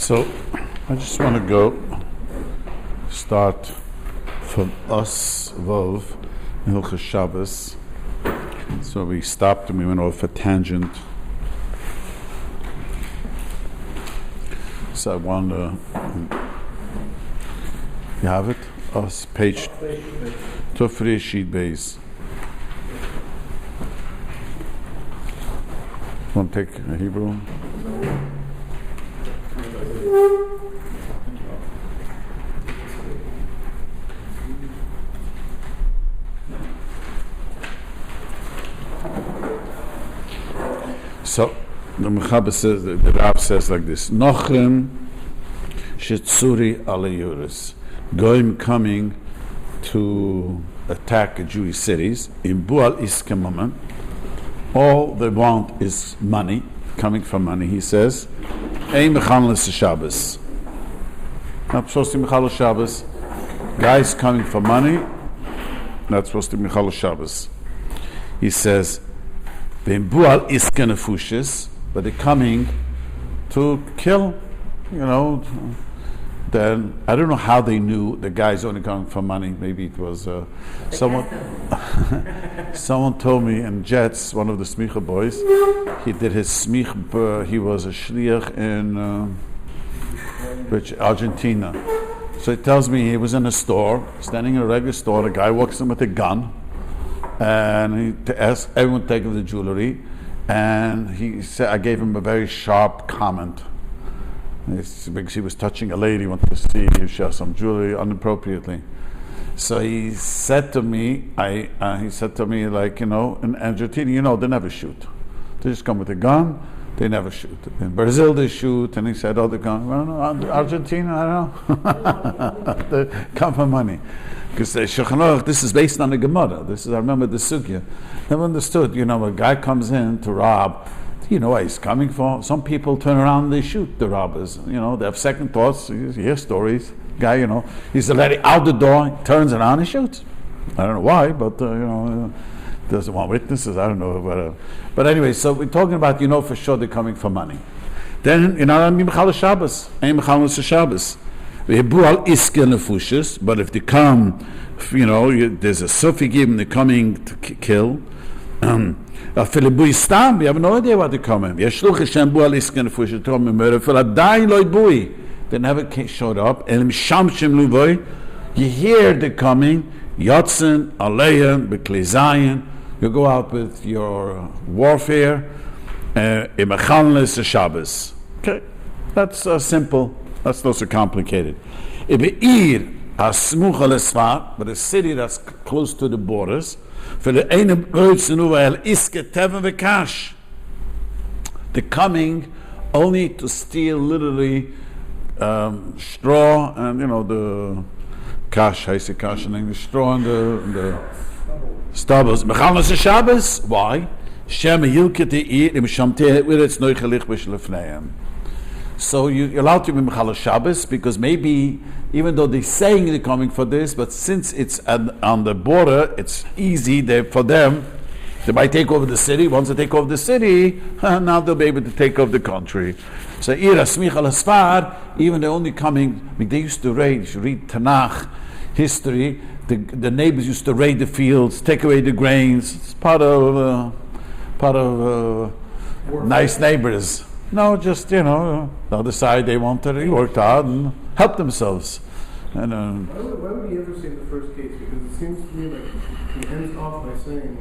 So I just want to go start from Us Vov in Hilchos Shabbos. So we stopped and we went off a tangent. So I want to, you have it? Us, page Tufri sheet base. Want to take a Hebrew? So the Mechaber says, the Rab says like this: Nochem shetzuri alayuris, goyim coming to attack Jewish cities in Bual Iskemaman. All they want is money, coming from money. He says, "Ein mechanles Shabbos." Not supposed to be mechanles Shabbos. Guys coming for money, not supposed to be mechanles Shabbos. He says, "Vein bual iske nefushes," but they're coming to kill. Then I don't know how they knew the guy's only coming for money. Maybe it was someone. Someone told me in Jets, one of the smicha boys, he did his smich. He was a shliach in Argentina. So he tells me he was in a store, standing in a regular store. The guy walks in with a gun, and he asked everyone to take off the jewelry. And he said, I gave him a very sharp comment. It's because he was touching a lady, wanted to see if she has some jewelry inappropriately. So he said to me, in Argentina, they never shoot. They just come with a gun, they never shoot. In Brazil they shoot, and he said, the gun. Well, no, Argentina, I don't know. They come for money. Because this is based on the Gemara. I remember the Sugya. Never understood, a guy comes in to rob. You know what he's coming for. Some people turn around and they shoot the robbers. They have second thoughts. You hear stories. Guy, he's already out the door, he turns around and shoots. I don't know why, but doesn't want witnesses. I don't know, whatever. But anyway, so we're talking about, for sure they're coming for money. Then, I'm mechanles Shabbos. I'm mechanles Shabbos. But if they come, there's a suffix given, they're coming to kill. We have no idea what they're coming. They never showed up. You hear they're coming. Yotzen, Aleyan, Beklezayin. You go out with your warfare. Shabbos. Okay, that's simple. That's not so complicated. But a city that's close to the borders. They're coming only to steal literally straw and the kash, I say kash in English, straw and the stubbles. Mechanles Shabbos. Why? So you're allowed to be mechanles Shabbos because maybe even though they're saying they're coming for this, but since it's on the border, it's easy for them. They might take over the city. Once they take over the city, now they'll be able to take over the country. So even they're only coming. They used to raid. If you read Tanakh history, the neighbors used to raid the fields, take away the grains. It's part of nice neighbors. No, just the other side they worked hard and helped themselves. And why would he ever say the first case? Because it seems to me like he ends off by saying,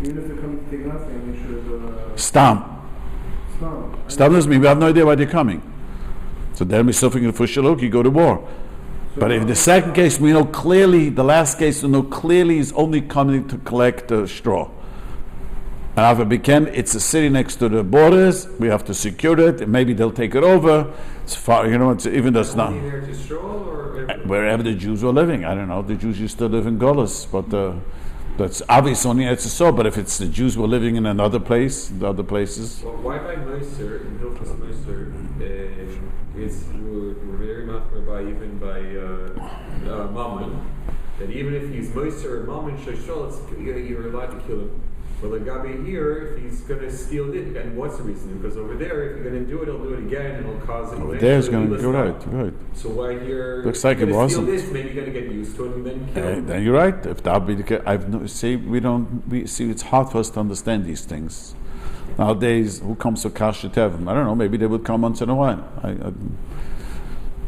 even if they're coming to take nothing, they should Stam doesn't mean we have no idea why they're coming. So then we're suffering in Fushalok, you go to war. So but if the second case we know clearly, the last case we know clearly is only coming to collect straw. And it's a city next to the borders. We have to secure it, and maybe they'll take it over. It's far, it's even though it's not wherever the Jews were living. I don't know. The Jews used to live in Golis, but that's obvious only it's so. But if it's the Jews were living in another place, the other places. Well, why by Meiser in Hilchos Meiser? We're very machmir by even by Mammon that even if he's Meiser or Mammon Shashol, you're allowed to kill him. Well, the Gabi here, if he's going to steal it, and what's the reason? Because over there, if you're going to do it, he'll do it again, and it'll cause it. Over there is going to go right. So why here? Looks like you're it gonna wasn't. Steal this, maybe you're going to get used to it and then kill him. Then you're right. If that be the case, we see it's hard for us to understand these things. Nowadays, who comes to Kasha Tevim? I don't know, maybe they would come once in a while.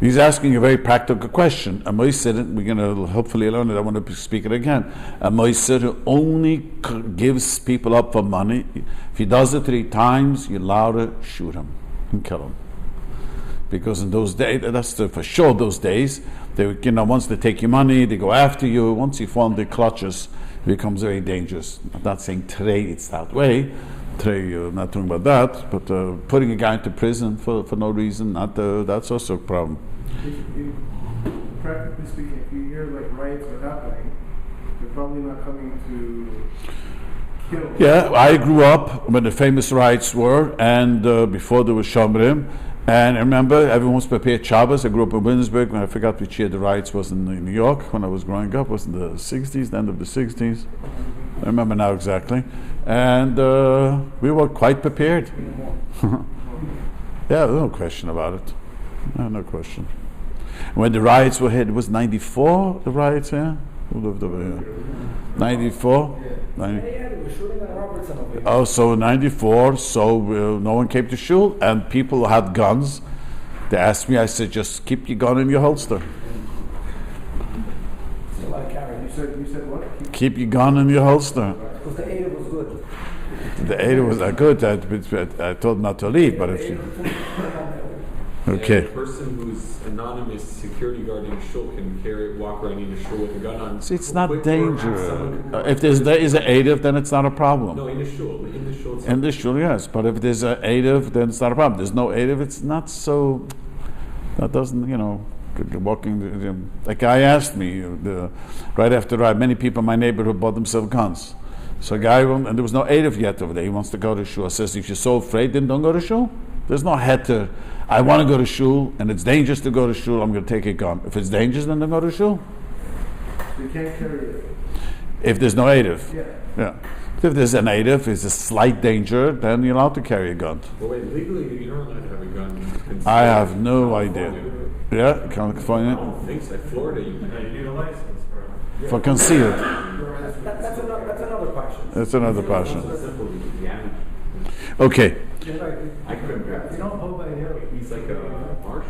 He's asking a very practical question. A moiser, we're going to hopefully learn it, I want to speak it again. A moiser who only gives people up for money, if he does it 3 times, you're allowed to shoot him and kill him. Because in those days, for sure those days, once they take your money, they go after you. Once you fall in their clutches, it becomes very dangerous. I'm not saying today it's that way. Today you're not talking about that, but putting a guy into prison for no reason, that's also a problem. Practically speaking, if you hear like riots are happening, you're probably not coming to kill. Yeah, I grew up when the famous riots were, and before there was Shiurim, and I remember everyone was prepared Shabbos. I grew up in Williamsburg, when I forgot which year the riots was in New York when I was growing up. It was in the 60s, the end of the 60s. I remember now exactly. And we were quite prepared. Yeah, no question about it. No question. When the riots were hit, it was 94, the riots here? Who lived over here? 94? Oh, so 94, so no one came to shul, and people had guns. They asked me, I said, just keep your gun in your holster. You said what? Keep your gun in your holster. Because the Eidah was good. The Eidah was that good. I told him not to leave, but if you... Okay. And a person who's anonymous security guard in a shul can walk around in a shul with a gun on. See, it's not dangerous. If there is an Eidah, then it's not a problem. No, in the shul. In the shul, yes. But if there's an Eidah, then it's not a problem. There's no Eidah, it's not so... That doesn't, walking... The guy asked me, right after riot, many people in my neighborhood bought themselves guns. So a guy, and there was no Eidah yet over there, he wants to go to shul. I says, if you're so afraid, then don't go to shul. There's no heter. I want to go to shul, and it's dangerous to go to shul, I'm going to take a gun. If it's dangerous, then don't go to shul. You can't carry it. If there's no Eidah. Yeah. If there's an Eidah, if it's a slight danger, then you're allowed to carry a gun. Well, wait, legally, you're not allowed to have a gun. I have no idea. Yeah, California. I don't think so. Florida, you need a license for concealed. That's another question. That's another question. Okay. I couldn't. If you don't hold by the hair, He's like a marshal.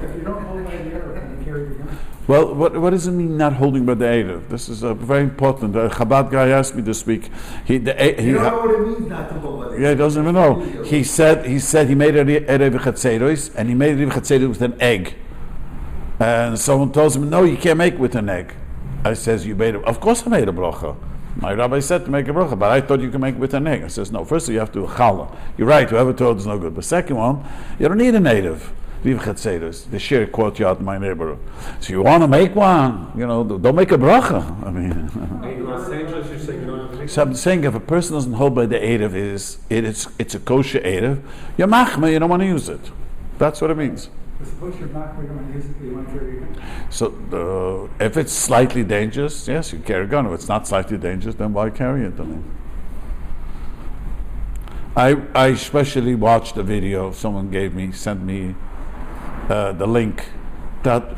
if you don't hold by the hair, can you carry the gun? Well, what does it mean not holding by the Eidah? This is very important. A Chabad guy asked me this week. You don't know what it means not to hold by the hair. Yeah, he doesn't even know. He said he made a Erev Chatzeros, and he made Erev Chatzeros with an egg. And someone tells him, no, you can't make it with an egg. I says, you made it. Of course I made a bracha. My rabbi said to make a bracha, but I thought you could make it with an egg. I says, no, first you have to do a challah. You're right, whoever told is no good. But second one, you don't need a native. They share a courtyard in my neighborhood. So you want to make one, don't make a bracha. I mean, In Los Angeles, you're saying you don't have to make so I'm saying if a person doesn't hold by the Eidah, it's a kosher Eidah, you're machmir, you don't want to use it. That's what it means. Suppose you're not going to use it, you want to carry a gun. So if it's slightly dangerous, yes, you carry a gun. If it's not slightly dangerous, then why carry it? I especially watched a video someone sent me the link that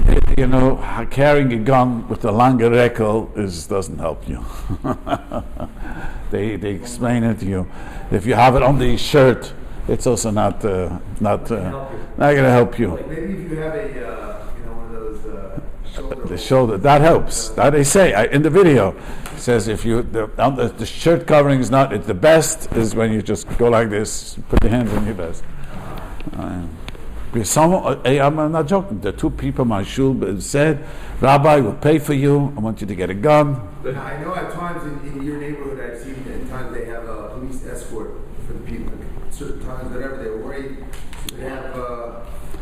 carrying a gun with a longer rekel doesn't help you. They explain it to you. If you have it under your shirt, it's also not going to help you. Maybe if you have one of those shoulder. The shoulder, that helps. That they say in the video. It says if the shirt covering is not, the best is when you just go like this, put your hands on your vest. I'm not joking. The 2 people in my shul said, Rabbi will pay for you. I want you to get a gun. Now, I know at times in your neighborhood, I've seen at times they have a police escort for the people. Certain times, whatever they were worried, so they have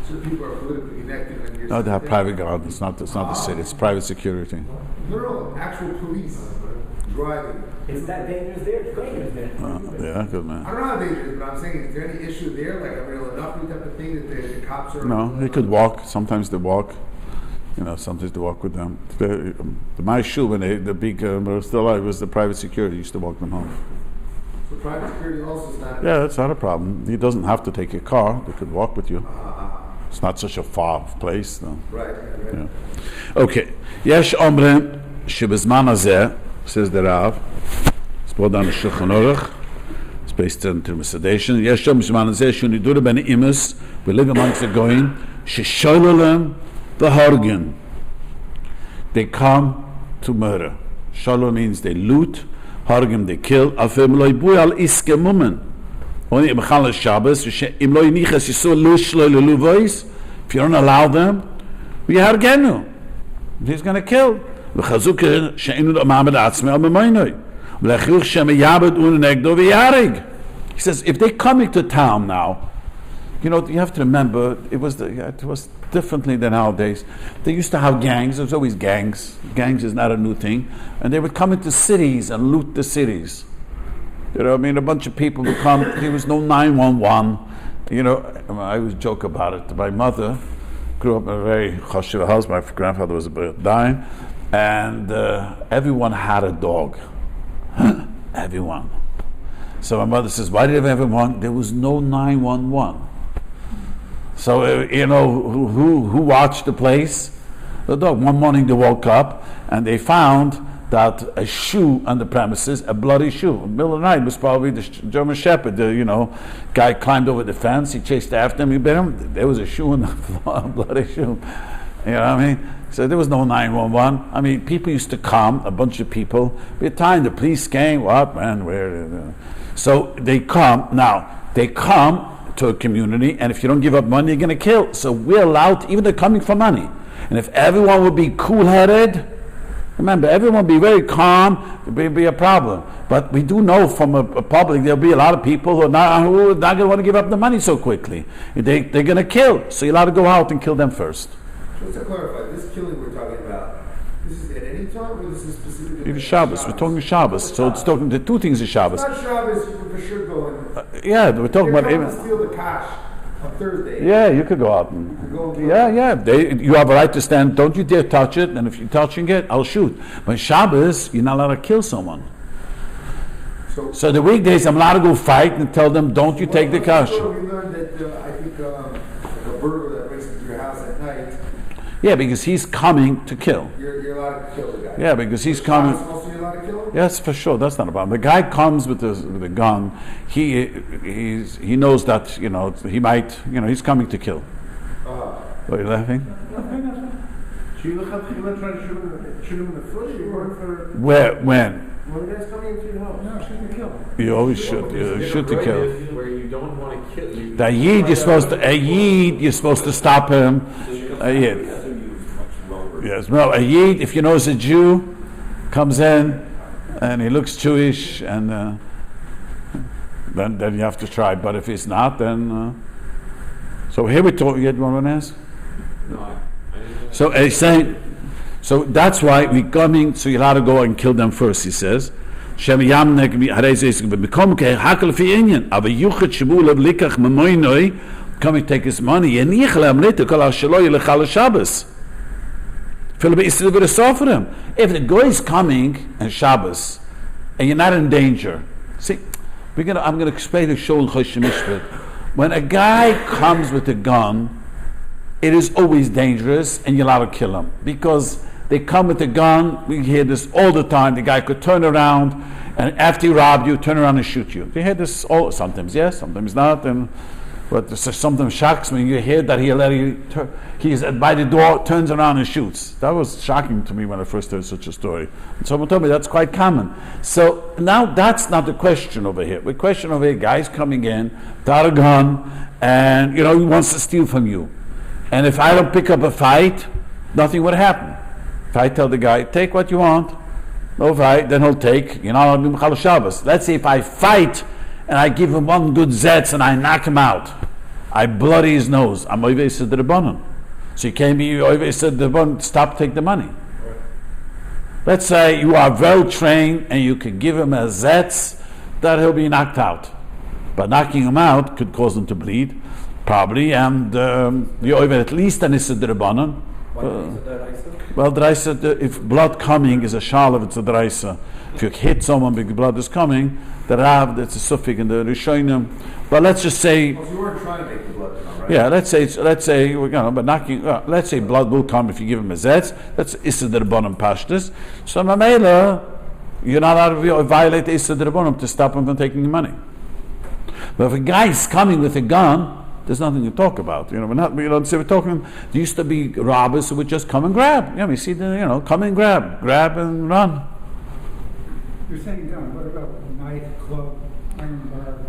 certain people are politically connected. And No, they have private guard. It's not the city. It's private security. No, actual police driving. It's that dangerous there, it's dangerous there. Yeah, good man. I don't know how dangerous, but I'm saying, is there any issue there? Like, enough type of thing that the cops are... No, they could walk. Sometimes they walk. Sometimes they walk with them. My shul, when the big, still alive, was the private security. Used to walk them home. So private security also is not. Yeah, that's not a problem. He doesn't have to take a car. They could walk with you. It's not such a far place. No. Right. Yeah. Okay. Yesh omrim shebizman hazeh, says the Rav. It's brought down to Shulchan Aruch. It's based on Termisadation. Yesh omrim shebizman hazeh shunidur ben imus. We live amongst the goyim. Sheshololem the hargen. They come to murder. Shalom means they loot. Hargim they kill. Afem loy bui al iske mumen. Only b'chal Shabbos. Im loy nichas yisur lush loy leluvois. If you don't allow them, we hargenu. He's going to kill. V'chazuk she'enu ma'amad atzmei al memoinoi. V'lechuch she'meyabed unenegdo v'yarig. He says, if they're coming to town now, you know, you have to remember, it was differently than nowadays. They used to have gangs. There was always gangs. Gangs is not a new thing. And they would come into cities and loot the cities. You know, I mean, a bunch of people would come. There was no 911. You know, I always joke about it. My mother grew up in a very chashuv house. My grandfather was dying. And everyone had a dog. Everyone. So my mother says, why did everyone? There was no 911. So, you know, who watched the place? The dog. One morning they woke up and they found that a shoe on the premises, a bloody shoe. In the middle of the night, it was probably the German Shepherd. The guy climbed over the fence, he chased after him, he bit him. There was a shoe on the floor, a bloody shoe. You know what I mean? So there was no 911. I mean, people used to come, a bunch of people. By the time the police came, what, man, where? So they come. Now, they come to a community, and if you don't give up money, you're going to kill. So we're allowed, even they're coming for money. And if everyone would be cool-headed, remember, everyone would be very calm, it would be a problem. But we do know from a public, there'll be a lot of people who are not going to want to give up the money so quickly. They're going to kill. So you're allowed to go out and kill them first. Just to clarify, this killing we're talking about, this is at any time, or this is specifically? Even Shabbos. We're talking Shabbos. So it's talking the two things is Shabbos. It's not Shabbos, you can for sure go in. Yeah, we're talking about You're even. to steal the cash on Thursday. Yeah, you could go out and. Go and Yeah. You have a right to stand. Don't you dare touch it. And if you're touching it, I'll shoot. But Shabbos, you're not allowed to kill someone. So the weekdays, I'm allowed to go fight and tell them, don't you take the cash. We learned that I think like a burglar that breaks into your house at night. Yeah, because he's coming to kill. You're allowed to kill the guy. Yeah, because he's coming. Also, you're allowed to kill him? Yes, for sure. That's not a problem. The guy comes with a gun. He knows that he might. He's coming to kill. Are you laughing? So you look up, you try to shoot him in the foot, or you work for... Where? When? When the guy's coming into your house. No, shoot to kill. You always shoot. You shoot to kill. Where you don't want to kill. The Yid, you're supposed to stop him. A Yid. Yes, no, a Yid, if you know it's a Jew, comes in and he looks Jewish, and then you have to try. But if he's not, then. So here we talk. You had one ask? No, So he's saying. So that's why we're coming. So you're allowed to go and kill them first. He says. Coming take his money. If the guy is coming on Shabbos and you're not in danger, see, I'm going to explain to Shol Chosh Mishpat. When a guy comes with a gun, it is always dangerous, and you're allowed to kill him because they come with a gun. We hear this all the time. The guy could turn around, and after he robbed you, turn around and shoot you. They hear this all sometimes, yes, sometimes not, but sometimes shocks me. You hear that he's by the door, turns around and shoots. That was shocking to me when I first heard such a story. And someone told me that's quite common. So now that's not the question over here. The question over here, guys coming in, without a gun, and he wants to steal from you. And if I don't pick up a fight, nothing would happen. If I tell the guy, take what you want, no fight, then he'll take, Shabbos. Let's say if I fight and I give him one good zetz and I knock him out, I bloody his nose, I'm over said the Rabbanon. So you can't be over said the Rabbanon, stop, take the money. Right. Let's say you are well trained and you can give him a zetz that he'll be knocked out. But knocking him out could cause him to bleed, probably, and the over at least an Issa the Rabbanon, Well, Draisa, if blood coming is a shalav, it's a Draisa. If you hit someone because blood is coming, the Rav, that's a suffix in the Rishonim. But let's just say, Well, you weren't trying to make the blood come, right? yeah, let's say, but knocking. Let's say blood will come if you give him a zetz. That's Issa Derbonim Pashtus. So Mamela, you're not allowed to violate Issa Derbonim to stop him from taking your money. But if a guy's coming with a gun, there's nothing to talk about. We're talking. There used to be robbers who would just come and grab. We see come and grab and run. You're saying gun, what about knife, club, iron bar?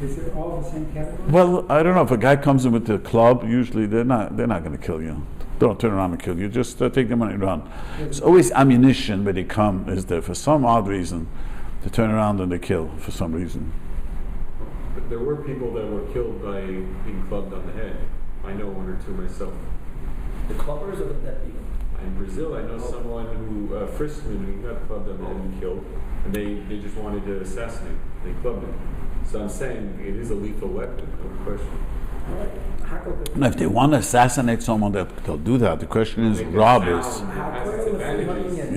Is it all the same category? Well, I don't know. If a guy comes in with a club, usually they're not going to kill you. They don't turn around and kill you. Just take the money and run. It's always ammunition where they come is there for some odd reason. They turn around and they kill for some reason. But there were people that were killed by being clubbed on the head. I know one or two myself. The clubbers or the dead people? In Brazil, I know someone who, a Frisman, who got clubbed on the head and killed, and they just wanted to assassinate. They clubbed him. So I'm saying it is a lethal weapon, no question. Now, if they want to assassinate someone, they'll do that. The question is robbers.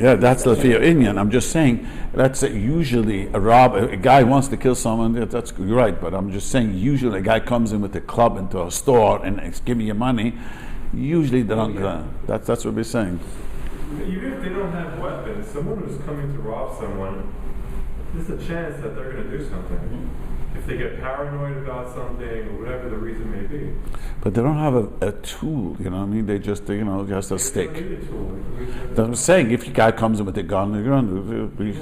Yeah, that's the fear Indian. I'm just saying that's usually a guy wants to kill someone. That's you're right, but I'm just saying usually a guy comes in with a club into a store and give me your money. Usually they don't. That's what we're saying. Even if they don't have weapons, someone who's coming to rob someone, there's a chance that they're going to do something. Mm-hmm. If they get paranoid about something or whatever the reason may be. But they don't have a tool, you know what I mean? They just a stick. They don't need a tool. I'm saying if your guy comes in with a gun, you're going to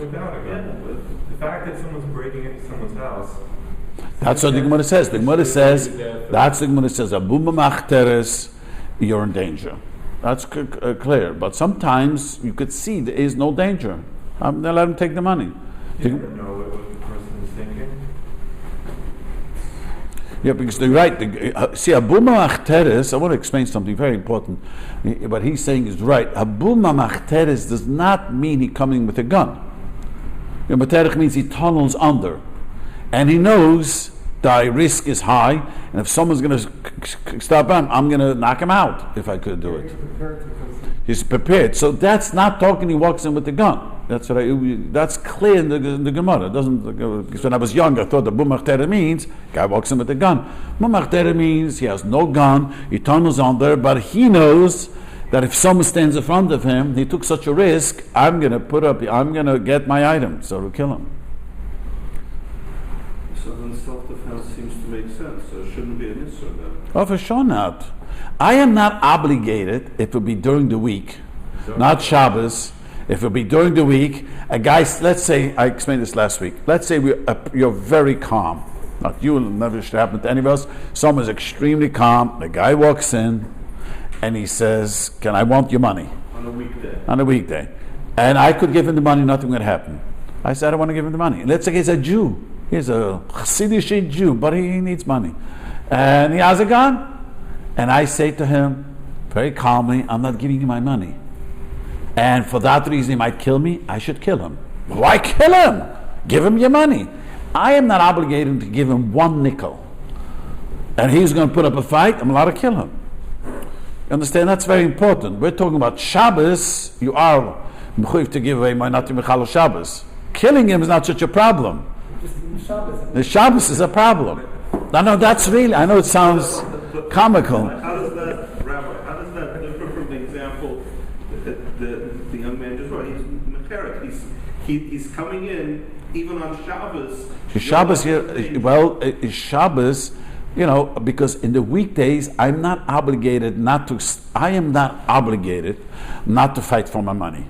Without a gun. The fact that someone's breaking into someone's house. That's what the Gemara says. The Gemara says, Abu Mamachteres, you're in danger. That's clear. But sometimes you could see there is no danger. They let him take the money. You never know what the person is thinking. Yeah, because they're right. See, Abu Mamachteres, I want to explain something very important. What he's saying is right. Abu Mamachteres does not mean he's coming with a gun. Materech means he tunnels under. And he knows the risk is high, and if someone's going to stop him, I'm going to knock him out if I could do it. He's prepared. So that's not talking he walks in with the gun. That's clear in the Gemara. It doesn't, because when I was young, I thought the Bumachtere means guy walks in with a gun. Bumachtere means he has no gun, he tunnels under, but he knows that if someone stands in front of him, he took such a risk, I'm going to get my item, so to kill him. So then self-defense seems to make sense. So it shouldn't be an issue then. Oh, for sure not. I am not obligated if it will be during the week, not Shabbos. If it will be during the week, a guy, let's say, I explained this last week, let's say you're very calm. Not you, it'll never should happen to any of us. Someone's extremely calm, the guy walks in, and he says, I want your money? On a weekday. And I could give him the money, nothing would happen. I said, I don't want to give him the money. Let's say he's a Jew. He's a Chassidish Jew, but he needs money. And he has a gun. And I say to him, very calmly, I'm not giving you my money. And for that reason he might kill me, I should kill him. Why kill him? Give him your money. I am not obligated to give him one nickel. And he's going to put up a fight, I'm allowed to kill him. You understand? That's very important. We're talking about Shabbos, you are mechuyev to give away my natim mechalo Shabbos. Killing him is not such a problem. The Shabbos is a problem. No, that's really, I know it sounds comical. How does that differ from the example that the young man just brought? He's mecheret. He's coming in even on Shabbos. Shabbos, Shabbos, because in the weekdays I am not obligated not to fight for my money.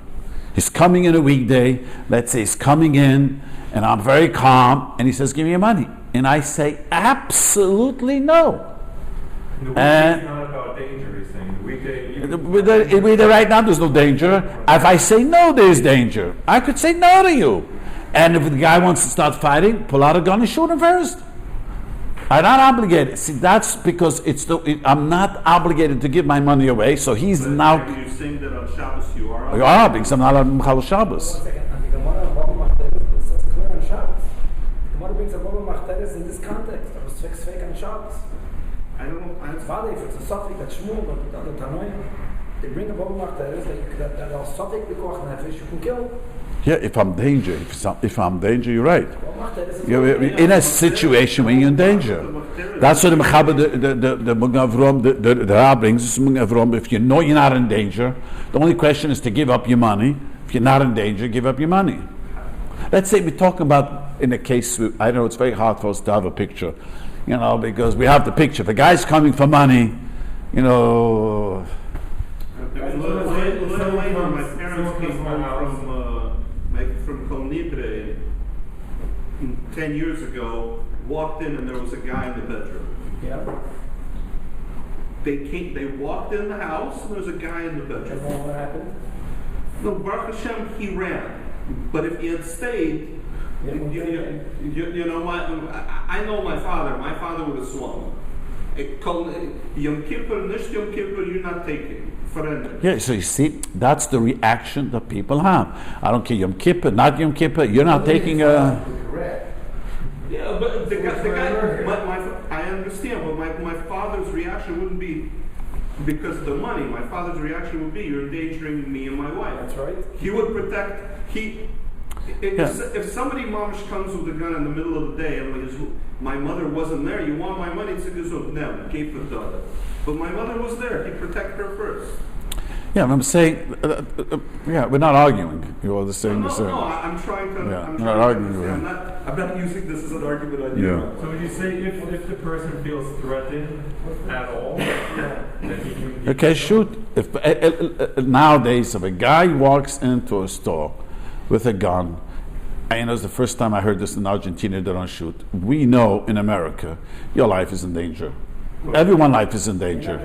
He's coming in a weekday. Let's say he's coming in, and I'm very calm, and he says, "Give me your money," and I say, "Absolutely no." The weekday is not about danger, he's saying. The weekday right now there's no danger. If I say no, there's danger. I could say no to you. And if the guy wants to start fighting, pull out a gun and shoot him first. I'm not obligated. See, that's because I'm not obligated to give my money away, so he's now... Are you saying that on Shabbos you are? You are, because I'm not on Chal Shabbos. 1 second. The Gemara says clear on Shabbos. The Gemara brings a Baba Machteres in this context. It was fake on Shabbos. I don't know. It's valid if it's a suffix, that's shmur, but it's not a tanoim. They bring a bubble machteres that are sotik b'koach nefesh, you can kill. Yeah, if I'm danger, if I'm danger, you're right. Bubble machteres is You're in a situation when you're in danger. That's what the Rabbi brings. If you know you're not in danger, the only question is to give up your money. If you're not in danger, give up your money. Let's say we're talking about in a case, I know it's very hard for us to have a picture, because we have the picture. If a guy's coming for money, A little later, my parents came home from Colnibre 10 years ago, walked in and there was a guy in the bedroom. Yeah. They walked in the house and there was a guy in the bedroom. What happened? No, Baruch Hashem, he ran. But if he had stayed, I know my father. My father would have swung. Yom Kippur, nicht Yom Kippur, you're not taking. Yeah, so you see, that's the reaction that people have. I don't care, Yom Kippur, not Yom Kippur, you're not taking a... Yeah, but the guy I understand, but my father's reaction wouldn't be because of the money. My father's reaction would be, you're endangering me and my wife. That's right. He would protect, if somebody mamish comes with a gun in the middle of the day and my mother wasn't there, you want my money, it's a no, gave the daughter. But my mother was there, he protected her first. Yeah, I'm saying, we're not arguing. You're the same. No, I'm trying to. Yeah, I'm not trying arguing to with understand. I'm not using this as an argument on Yeah. you. So would you say if the person feels threatened at all, then he can... Okay, shoot. If nowadays, if a guy walks into a store with a gun, it's the first time I heard this in Argentina, they don't shoot. We know in America, your life is in danger. Everyone's life is in danger.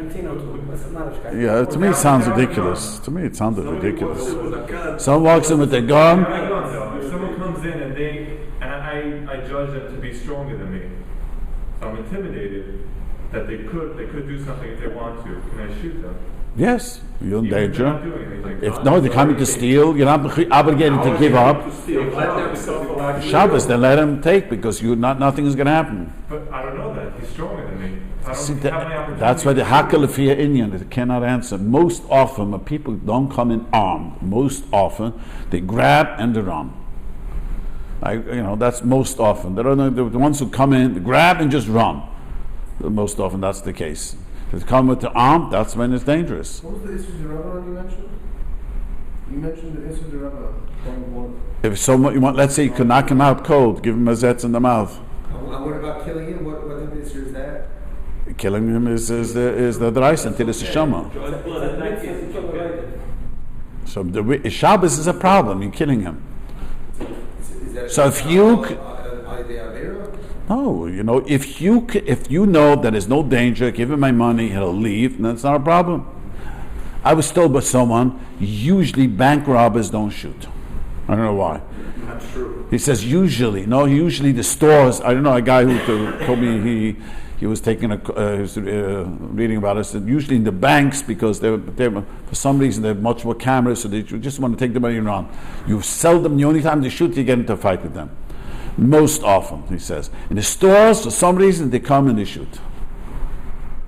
Yeah, to me it sounds ridiculous. To me it sounded ridiculous. Someone walks in with a gun. If someone comes in and I judge them to be stronger than me, so I'm intimidated that they could do something if they want to. Can I shoot them? Yes, you're in Even if they're not danger. doing anything. If no, they're coming to steal, you're not obligated to give up. Shabbos, then let him take because nothing is going to happen. But I don't know that. He's stronger than me. I don't See, have any opportunity. that's why the Hakalafia Indian they cannot answer. Most often, when people don't come in armed, most often they grab and they run. That's most often. There are the ones who come in, they grab and just run. Most often, that's the case. If they come with the arm, that's when it's dangerous. What was the issue of the you mentioned? You mentioned the issue of the Rabbi. If someone, let's say you could knock him out cold, give him a zetz in the mouth. And what about killing him? What type of issue is that? Killing him is the dreis until it's a shama. So the Shabbos is a problem. You're killing him. Is that So if you No, if you know that there's no danger, give him my money, he'll leave, and that's not a problem. I was told by someone, usually bank robbers don't shoot. I don't know why. Not true. He says usually the stores. I don't know, a guy who told me he was taking reading about it. Said usually in the banks because they for some reason they have much more cameras, so they just want to take the money and run. You seldom, the only time they shoot, you get into a fight with them. Most often, he says, in the stores for some reason they come and they shoot.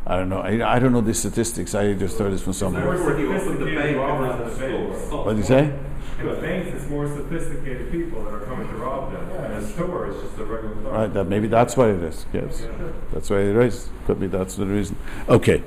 I don't know. I don't know the statistics. I just heard this from someone. More Where he opened the bank robbers and in the the banks. store. What did you say? In the banks, it's more sophisticated people that are coming to rob them. And a store is just a regular store. Right. Maybe that's what it is. Yes, that's why it is. Could be that's the reason. Okay.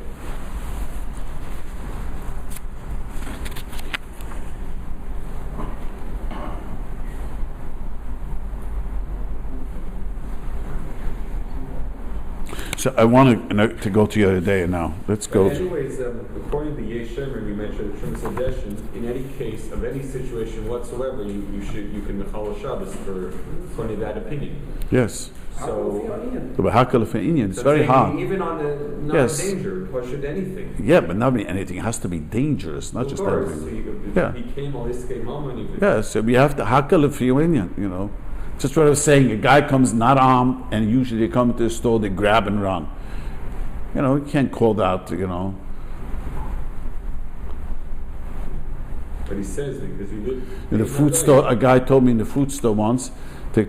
So I want to go to the other day now. Let's go. Anyways, according to the Yeshem, we mentioned the Shem's Adeshin, in any case of any situation whatsoever, you can Mechal Shabbos for that opinion. Yes. So The Bahakal for Indian. It's very hard. Even on the non-danger, why should anything? Yeah, but not anything. It has to be dangerous, not just everything. Yeah. He came or this came home and he Yeah, so we have to Hakal for Indian, Just what I was saying, a guy comes not armed, and usually they come to the store, they grab and run. You can't call that, But he says because you live In the fruit store, a guy told me in the fruit store once, there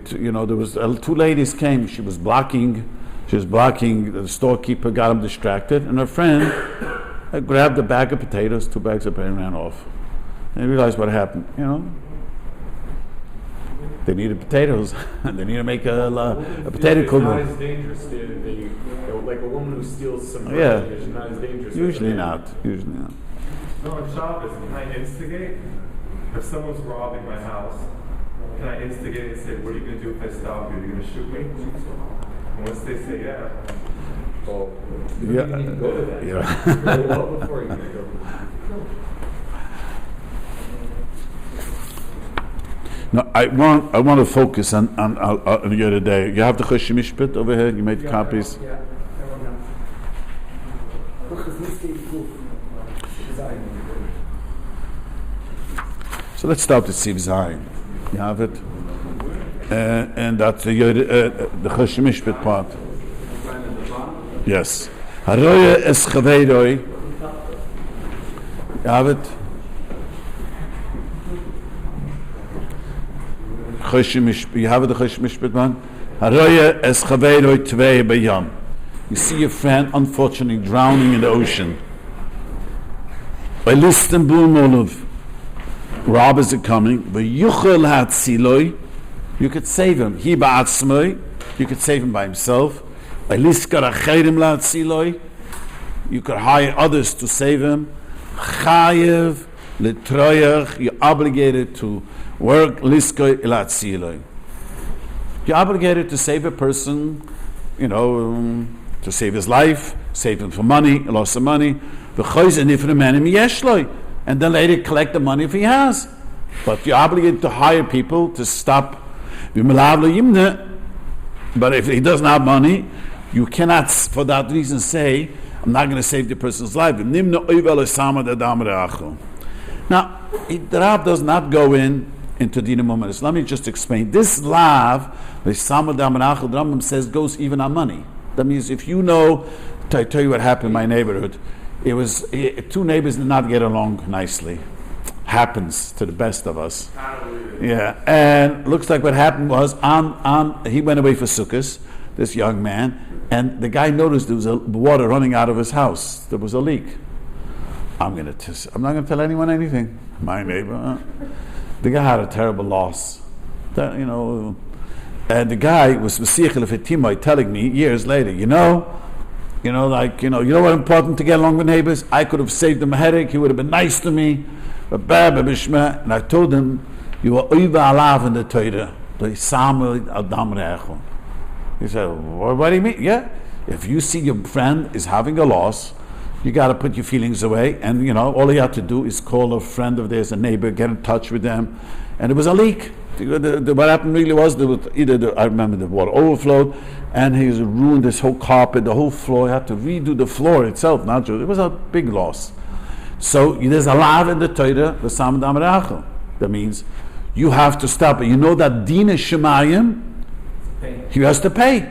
was two ladies came. She was blocking. The storekeeper got him distracted, and her friend I grabbed a bag of potatoes, 2 bags of potatoes, and ran off. And I realized what happened, They needed potatoes. They need to make a potato It's not kugel. as dangerous. Like a woman who steals some bread Yeah. is not as dangerous. Usually as a man. not. Usually not. No, on Shabbos, can I instigate? If someone's robbing my house, can I instigate and say, what are you going to do if I stop you? Are you going to shoot me? And once they say yeah, Well, you Yeah. need to go to that. Yeah. Go well before you go. No, I want to focus on the other day. You have the Chosh Mishpat over here. You made copies. Yeah, everyone else. Look, it's Niskei Kuf. Design. So let's start with Siv Zayin. You have it, and that's the Chosh Mishpat part. Yes. Haroya es chaveiroi. You have it. You have it, the Chosh Mishpat one. Haroya es chaveiroi tvei bayam. You see your friend unfortunately drowning in the ocean. By Istanbul Olov. Robbers are coming. V'yuchel hatziloi. You could save him. He ba'atzmoi. You could save him by himself. V'liskar acherim la'atziloi. You could hire others to save him. Chayev l'troyach. You're obligated to work. Liskar la'atziloi. You're obligated to save a person, to save his life, save him for money, loss of money. And then later collect the money if he has. But you're obligated to hire people to stop. But if he doesn't have money, you cannot, for that reason, say, I'm not going to save the person's life. Now, the Rav does not go into Dina Mumaris. Let me just explain. This lav, the Rambam says, goes even on money. That means if I tell you what happened in my neighborhood. It was 2 neighbors did not get along nicely. Happens to the best of us. Yeah, and looks like what happened was he went away for Sukkot, this young man, and the guy noticed there was water running out of his house. There was a leak. I'm not going to tell anyone anything. My neighbor. The guy had a terrible loss. And the guy was telling me years later, you know what important to get along with neighbors? I could have saved him a headache. He would have been nice to me. And I told him, you are over alav in the Torah. He said, what do you mean? Yeah. If you see your friend is having a loss, you got to put your feelings away. And, all you have to do is call a friend of theirs, a neighbor, get in touch with them. And there was a leak. What happened really was, I remember the water overflowed, and he ruined this whole carpet, the whole floor. He had to redo the floor itself. It was a big loss. So there's a lav in the Torah, the Samad Amrachel. That means you have to stop it. You know that Dina Shemayim, he has to pay.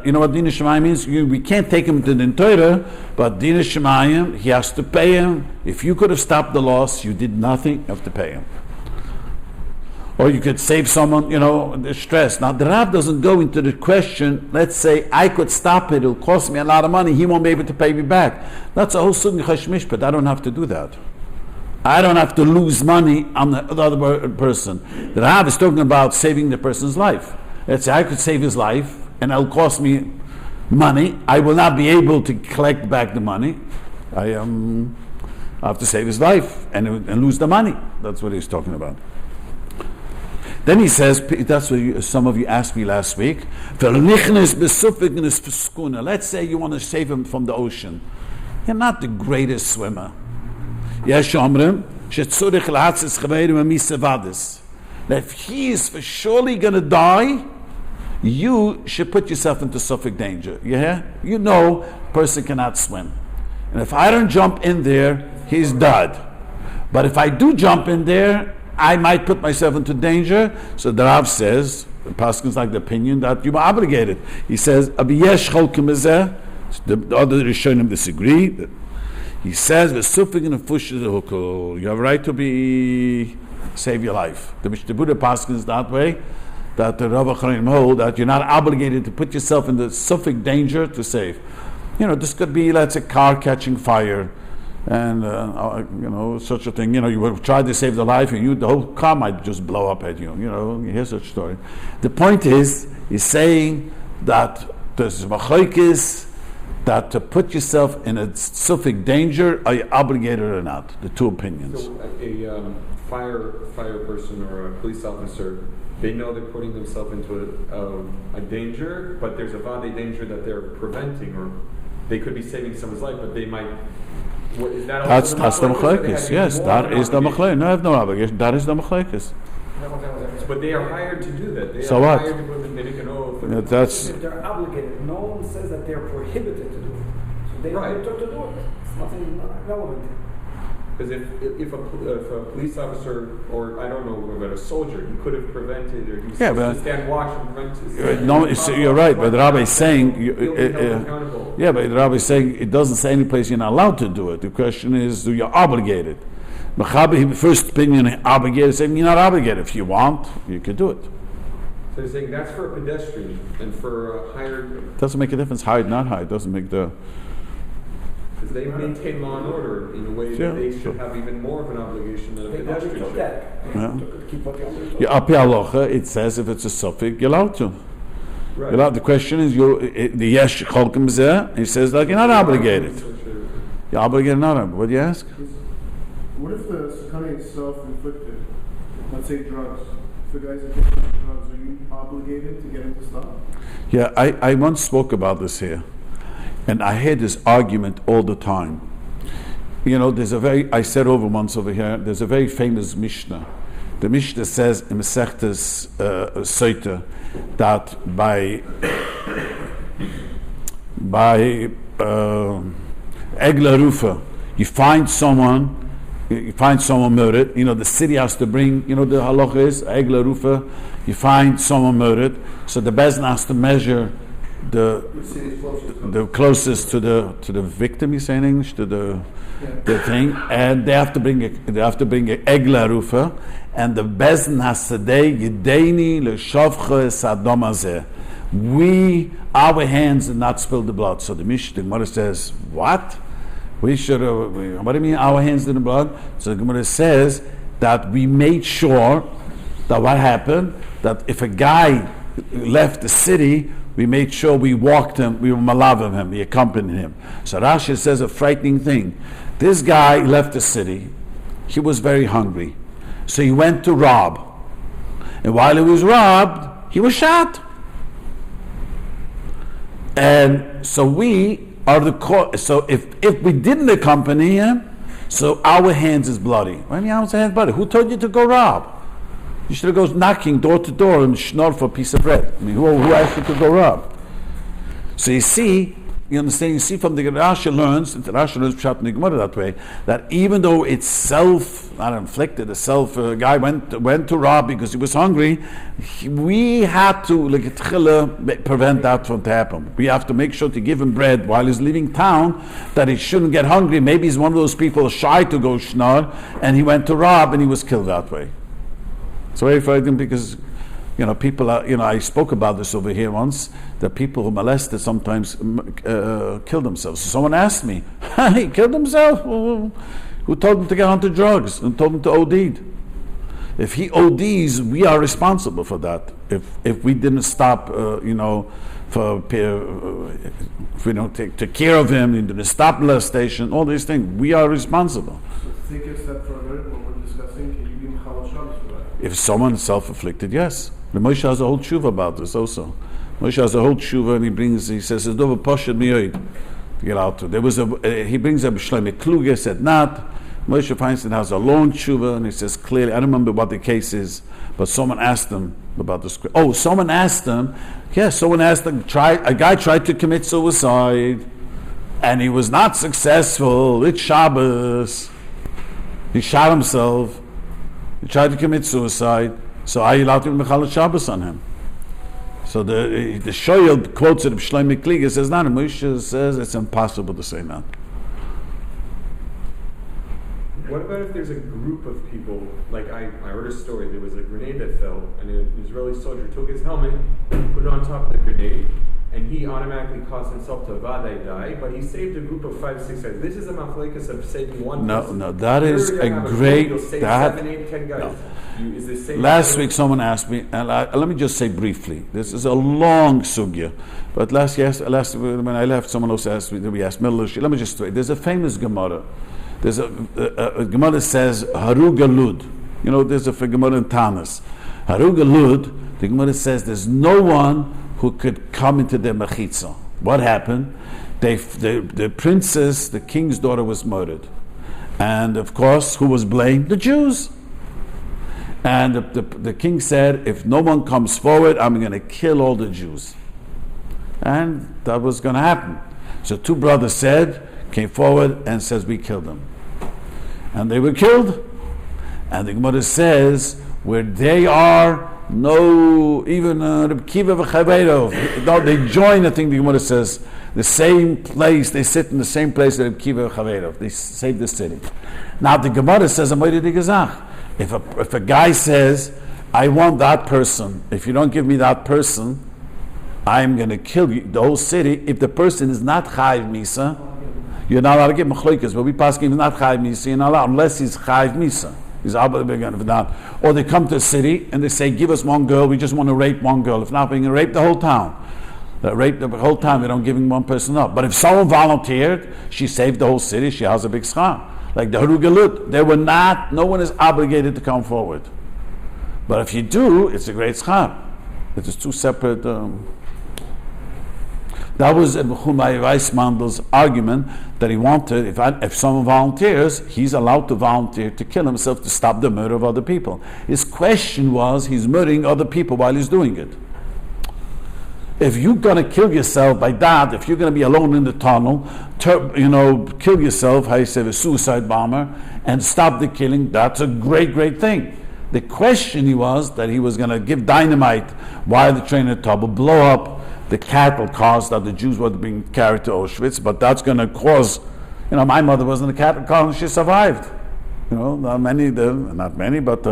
You know what Dina Shemayim means? We can't take him to the Torah, but Dina Shemayim, he has to pay him. If you could have stopped the loss, you did nothing, you have to pay him. Or you could save someone, the stress. Now, the Rav doesn't go into the question, let's say, I could stop it, it'll cost me a lot of money, he won't be able to pay me back. That's a whole sugi Chosh Mishpat. I don't have to do that. I don't have to lose money on the other person. The Rav is talking about saving the person's life. Let's say I could save his life, and it'll cost me money. I will not be able to collect back the money. I have to save his life and lose the money. That's what he's talking about. Then he says, that's what some of you asked me last week. Let's say you want to save him from the ocean. You're not the greatest swimmer. That if he is for surely going to die, you should put yourself into suffolk danger. You hear? Person cannot swim. And if I don't jump in there, he's dead. But if I do jump in there, I might put myself into danger. So the Rav says, the Paskin's like the opinion that you are obligated. He says, the other Rishonim disagree. He says, you have a right to save your life. The Buddha Paskin's that way, that the Rabbi hold that you're not obligated to put yourself in the suffolk danger to save. This could be, let's say, car catching fire. and such a thing. You would try to save the life, and the whole car might just blow up at you. You hear such a story. The point is, he's saying that there's machlokes that to put yourself in a specific danger, are you obligated or not? The two opinions. So a fire person or a police officer, they know they're putting themselves into a danger, but there's a vade danger that they're preventing, or they could be saving someone's life, but they might. Is that also That's the machlokes. Yes, that is the machlokes. No, I have no obligation. That is the machlokes. But they are hired to do that. They So are what? hired to make an oath. Yeah, that's If they're obligated, no one says that they're prohibited to do it. So they Right. have to do it. It's nothing relevant. Because if a police officer, or I don't know about a soldier, he could have prevented, or he's supposed to stand watch and prevent. no. You're right, but the rabbi is saying. He'll be held accountable. Yeah, but the rabbi is saying it doesn't say any place you're not allowed to do it. The question is, you're obligated. Mechaber, first opinion, obligated. Saying you're not obligated. If you want, you could do it. So they're saying that's for a pedestrian and for a hired. Doesn't make a difference. Hide, not hide. Doesn't make the. Because they maintain law and order in a way Yeah. that they should have even more of an obligation than a They pedestrian took should. that. Yeah. Keep what they understood. Yeah, up Halacha, it says if it's a suffix, you're allowed to. Right. You're allowed. The question is, the yesh cholkim zeh. He says like you're not obligated. You're obligated, not obligated. What do you ask? What if the sakana is self-inflicted? Let's say drugs. If the guy's addicted to drugs, are you obligated to get him to stop? Yeah, I once spoke about this here, and I hear this argument all the time. I said once over here, there's a very famous Mishnah. The Mishnah says in Masechtas Soita that by Egla Rufa, you find someone murdered. The city has to bring. The halacha is Egla Rufa. You find someone murdered, so the Bezdin has to measure the closest to the victim. You say in English to the thing, and they have to bring a Egla Rufa, and the Bezdin has to say Yedeni leShavcha Sadom Hazeh. Our hands did not spill the blood. So the Gemara says, what? We should have. What do you mean our hands didn't blood? So the Gemara says that we made sure that what happened, that if a guy left the city, we made sure we walked him, we were malavim him, we accompanied him. So Rashi says a frightening thing. This guy left the city, he was very hungry. So he went to rob. And while he was robbed, he was shot. And so we are so if we didn't accompany him, so our hands is bloody. Why do you have hands bloody? Who told you to go rob? You should have gone knocking door to door and schnorr for a piece of bread. I mean, who asked you to go rob? So you see from the Rashi learns Pshat in the Gemara that way, that even though it's self-inflicted, a guy went to rob because he was hungry, we had to prevent that from happening. We have to make sure to give him bread while he's leaving town, that he shouldn't get hungry. Maybe he's one of those people shy to go schnorr, and he went to rob and he was killed that way. It's very frightening because people are, I spoke about this over here once, that people who molested sometimes kill themselves. So someone asked me, he killed himself? Who told him to get onto drugs and told him to OD? If he ODs, we are responsible for that. If we didn't stop, if we don't take care of him, we didn't stop molestation, all these things, we are responsible. So take a step further when we're discussing, can you be Mechalal Shabbos for that? If someone is self-afflicted, yes. The Moshe has a whole tshuva about this also. Moshe has a whole tshuva, and he says, "It's over poshet miyoid to get out to." He brings up Shlomo Kluge, said not. Moshe Feinstein has a long tshuva, and he says clearly. I don't remember what the case is, but someone asked him about this. Someone asked him. Yeah, someone asked him. A guy tried to commit suicide, and he was not successful. It's Shabbos. He shot himself. He tried to commit suicide. So are you allowed to be Mechalal Shabbos on him? So the Shoyel quotes it of Shlomo Kluge, says not. Moshe says it's impossible to say that. What about if there's a group of people, like I heard a story, there was a grenade that fell, and an Israeli soldier took his helmet, put it on top of the grenade, and he automatically caused himself to vadai die, but he saved a group of 5, 6 guys. This is a machlekes of saving one person. No, that is You're a gonna have great. group, you'll save That 7, 8, 10 guys. Is the same last week someone asked me, and let me just say briefly. This is a long sugya, but last when I left, someone else asked me. We asked Middle. Let me just say, there's a famous Gemara. There's a Gemara that says Haruga Lud. You know, there's a Gemara in Tanis. Haruga Lud. The Gemara says there's no one who could come into their mechitza. What happened? The princess, the king's daughter, was murdered, and of course, who was blamed? The Jews. And the king said, if no one comes forward, I'm going to kill all the Jews. And that was going to happen. So 2 brothers came forward and says, we killed them. And they were killed. And the Gemara says, where they are, no, even Rabbi Kiva v'Chaveirov, no, they join, I think the Gemara says, the same place, they sit in the same place that Rabbi Kiva v'Chaveirov. They save the city. Now the Gemara says, if a guy says, I want that person, if you don't give me that person, I'm going to kill you, the whole city. If the person is not Chayiv Misa, you're not allowed to give Machloikas, but we pass him not Chayiv Misa, you're not allowed, unless he's Chayiv Misa. He's obligated for that. Or they come to a city and they say, give us one girl, we just want to rape one girl. If not, we're going to rape the whole town. Rape the whole town, we don't giving one person up. But if someone volunteered, she saved the whole city, she has a big schar. Like the Harugalut, no one is obligated to come forward. But if you do, it's a great schar. It is 2 separate. That was Chumai Weissmandel's argument that he wanted, if someone volunteers, he's allowed to volunteer to kill himself to stop the murder of other people. His question was, he's murdering other people while he's doing it. If you're going to kill yourself by that, if you're going to be alone in the tunnel, kill yourself, how you say, a suicide bomber, and stop the killing, that's a great, great thing. The question was that he was going to give dynamite while the train at Tauber, blow up the cattle cars that the Jews were being carried to Auschwitz, but that's going to cause, my mother was in a cattle car and she survived. Not many, but I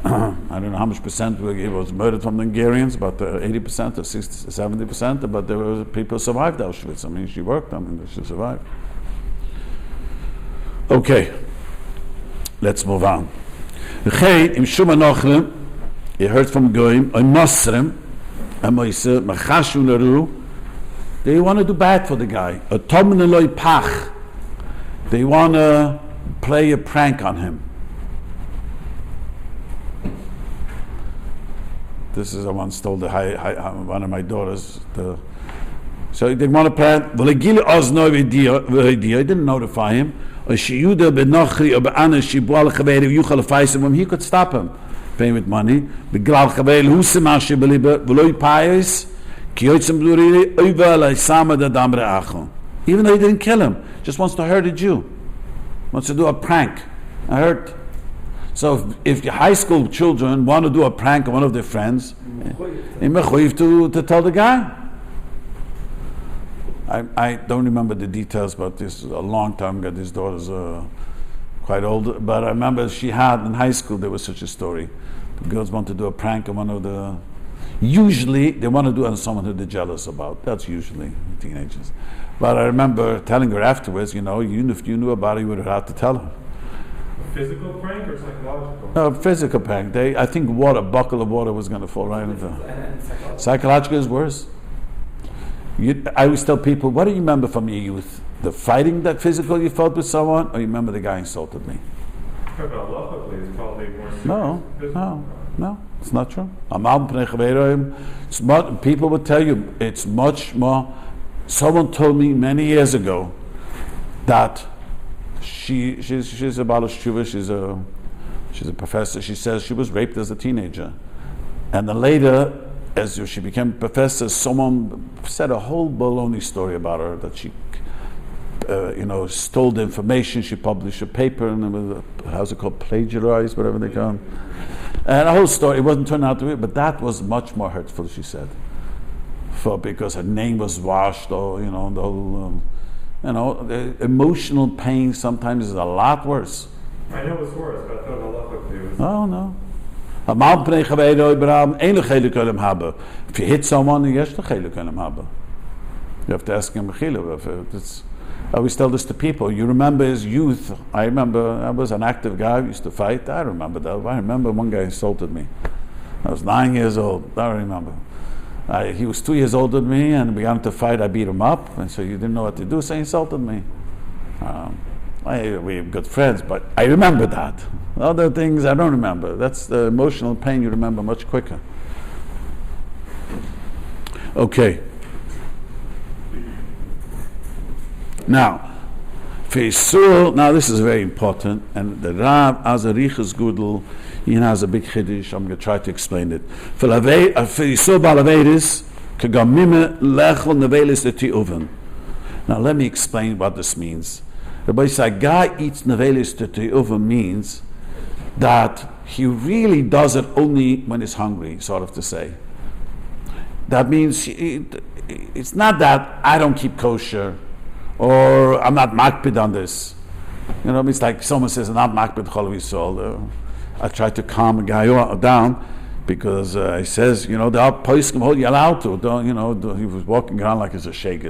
don't know how much percent it was murdered from the Hungarians, but 80% or 60, 70%, but there were people who survived Auschwitz. She worked, she survived. Okay, let's move on. You heard from Goyim, they want to do bad for the guy. They want to play a prank on him. This is I once told one of my daughters. So they want to prank. He didn't notify him. He could stop him, pay him with money. Even though he didn't kill him, just wants to hurt a Jew, wants to do a prank. I heard. So if high school children want to do a prank on one of their friends, to tell the guy. I don't remember the details, but this is a long time ago. These daughters are quite old, but I remember she had in high school there was such a story. The girls want to do a prank on one of the. Usually they want to do it on someone who they're jealous about. That's usually teenagers. But I remember telling her afterwards, even if you knew about it, you would have had to tell her. Physical prank or psychological? No, physical prank. I think a buckle of water was going to fall right into. Psychological is worse. I always tell people, what do you remember from your youth? The fighting that physical you felt with someone, or you remember the guy insulted me? But logically, it's probably more serious. No, it's not true. People would tell you it's much more. Someone told me many years ago that she's a Baal Shuvah, she's a professor. She says she was raped as a teenager, and then later, as she became a professor, someone said a whole baloney story about her that she, stole the information. She published a paper and it was how's it called, plagiarized, whatever they call it. And a whole story. It wasn't turned out to be, but that was much more hurtful. She said, because her name was washed, or the whole. The emotional pain sometimes is a lot worse. I know it's worse, but I thought halachically it was. Oh no. Amal pnei chaveiro Abraham, ein chelik olam haba. If you hit someone, yes, the chelik olam haba. You have to ask him mechila. I always tell this to people. You remember his youth. I remember I was an active guy. We used to fight. I remember that. I remember one guy insulted me. I was 9 years old. I remember. He was 2 years older than me, and we got into a fight. I beat him up, and so you didn't know what to do, so he insulted me. We were good friends, but I remember that. Other things I don't remember. That's the emotional pain you remember much quicker. Okay. Now, now this is very important, and the Rav as a Riches Gudel, he has a big chiddush. I'm going to try to explain it. For Yisur balaveris, kagamime lechel nevelis etiuven. Now let me explain what this means. Rabbi said, a guy eats nevelis etiuven means that he really does it only when he's hungry, sort of to say. That means it's not that I don't keep kosher, or I'm not makpid on this. You know, it's like someone says, I'm not makpid chol v'yisol. I try to calm a guy down because he says, you know, the poskim hold you allowed to. Don't, you know, he was walking around like he's a sheikh.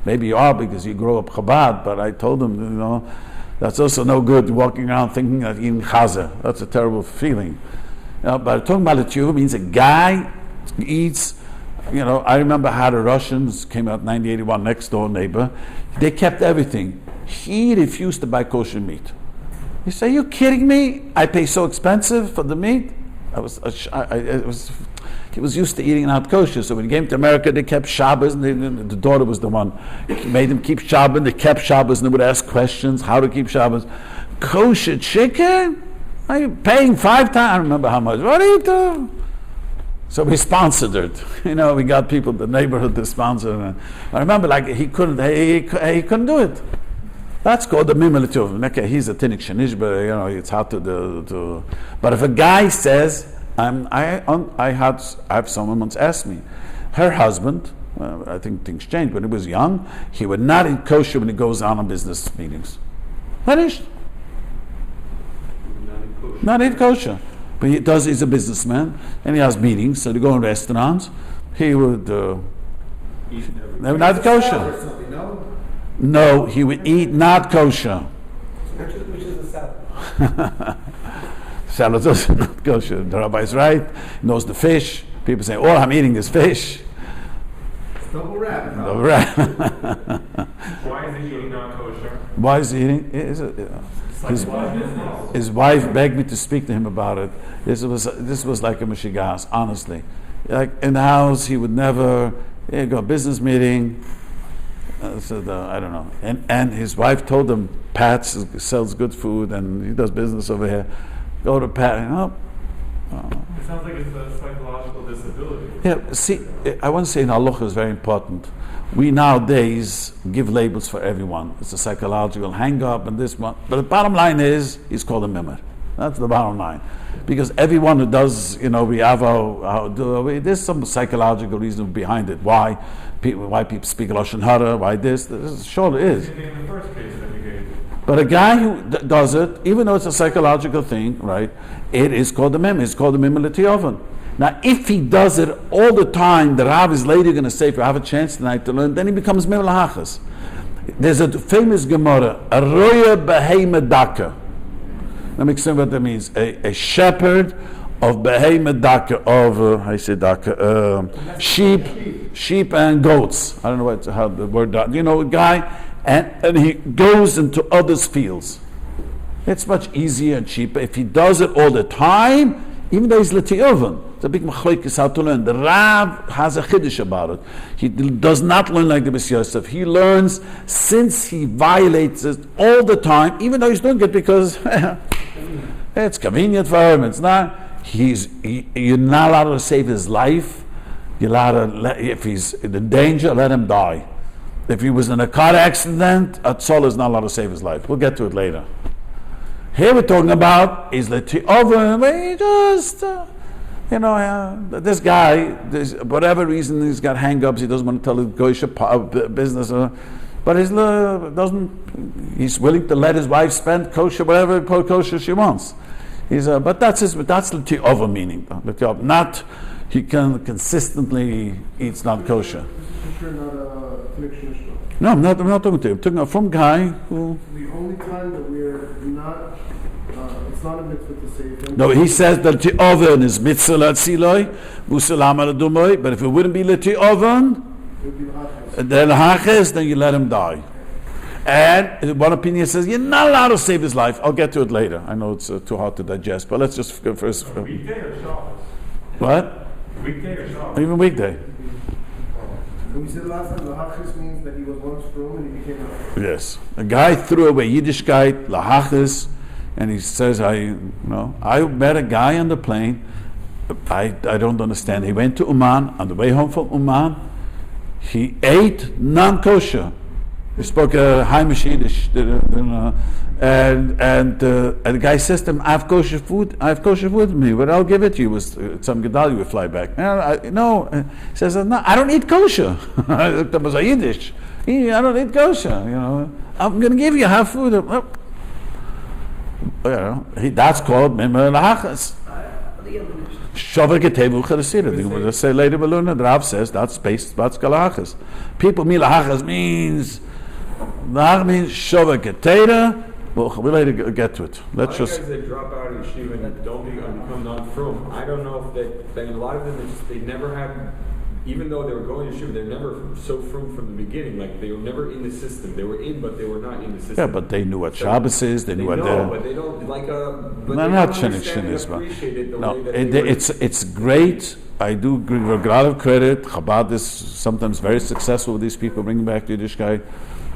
Maybe you are because you grow up Chabad, but I told him, you know, that's also no good walking around thinking that eating chazer. That's a terrible feeling. But talking about the tshuva means a guy eats. You know, I remember how the Russians came out in 1981, next door neighbor. They kept everything. He refused to buy kosher meat. He said, "Are you kidding me? I pay so expensive for the meat." He was used to eating not kosher. So when he came to America, they kept Shabbos, and the daughter was the one who made them keep Shabbos. They kept Shabbos, and they would ask questions how to keep Shabbos. Kosher chicken? Are you paying 5 times? I don't remember how much. What are you doing? So we sponsored it. You know, we got people in the neighborhood to sponsor it. I remember, like, he couldn't do it. That's called the mimel. Okay, he's a tinik shenish, but you know, it's hard to do. But if a guy says, I have someone once asked me, her husband, I think things changed, when he was young, he would not eat kosher when he goes on business meetings. Finished. Not eat kosher. But he's a businessman, and he has meetings, so they go in restaurants. He would not kosher. No, he would eat not kosher. Which is the salad? Salad is not kosher. The rabbi is right. He knows the fish. People say, all I'm eating is fish. Double wrap. Double wrap. Why is he eating not kosher? Why is he eating? His wife begged me to speak to him about it. This was like a mishigas, honestly. Like in the house, he would never go business meeting. I don't know. And his wife told him, Pat sells good food and he does business over here. Go to Pat. It sounds like it's a psychological disability. Yeah, see, I want to say in Halacha is very important. We nowadays give labels for everyone. It's a psychological hang-up and this one. But the bottom line is, he's called a mimer. That's the bottom line. Because everyone who does, you know, we have there's some psychological reason behind it. Why people speak Lashon Hara, why this sure is. In the first case that you gave. But a guy who does it, even though it's a psychological thing, right, it is called a mimer. It's called a mimer l'tioven. Now, if he does it all the time, the Rav is later going to say, if you have a chance tonight to learn, then he becomes mimer l'achas. There's a famous Gemara, a roya behema daka. Let me explain what that means. A shepherd of behema daka, of I say daka, sheep and goats. I don't know how the word. You know, a guy, and he goes into others' fields. It's much easier and cheaper if he does it all the time, even though he's l'tioven. It's a big machlokes how to learn. The Rav has a chiddush about it. He does not learn like the Bes Yosef. He learns since he violates it all the time, even though he's doing it because it's convenient for him. It's not. You're not allowed to save his life. You're allowed to if he's in danger, let him die. If he was in a car accident, a tzol is not allowed to save his life. We'll get to it later. Here we're talking about is l'tioven. He just. This guy, whatever reason, he's got hang-ups, he doesn't want to tell his goyish business, but he's willing to let his wife spend kosher, whatever kosher she wants. But that's the Tauber meaning. The Tauber, not he can consistently eats not kosher. This is for sure not a connection. No, I'm not talking to him. I'm talking from guy who. The only time that we're not, it's not a mitzvah to save them. No, he says that the oven is mitzvah latziloi, musalam aladumoy. But if it wouldn't be the oven, It would be Achas. then Achas, then you let him die. And one opinion says you're not allowed to save his life. I'll get to it later. I know it's too hard to digest, but let's just go first. Weekday or Shabbos? What? Weekday or Shabbos? Even weekday. And we said last time, Achas means that he was once from and he became a. Yes. A guy threw away Yiddishkeit, lahachas, and he says, I met a guy on the plane. I don't understand. He went to Uman. On the way home from Uman, he ate non-kosher. He spoke high Yiddish, and the guy says to him, I have kosher food with me, but I'll give it to you. Was some Gedali would fly back. No, he says, no, I don't eat kosher. That was a Yiddish. I don't eat kosher. I'm going to give you half food. That's called Mimmer Lahachas. Shover Getevu Chadasira. We'll say later, the Rav says that's based on Galachas. People mean Lahachas means Shover Getera. We'll later get to it. Let's just. Guys that drop out of yeshiva and don't become non-frum. I don't know if a lot of them they never had, even though they were going to yeshiva, they're never so frum from the beginning. Like they were never in the system. They were in, but they were not in the system. Yeah, but they knew what Shabbos is. They knew what. But they don't like a. But no, they not don't understand and appreciate it the way that it's great. I do give a lot of credit. Chabad is sometimes very successful with these people bringing back Yiddishkeit.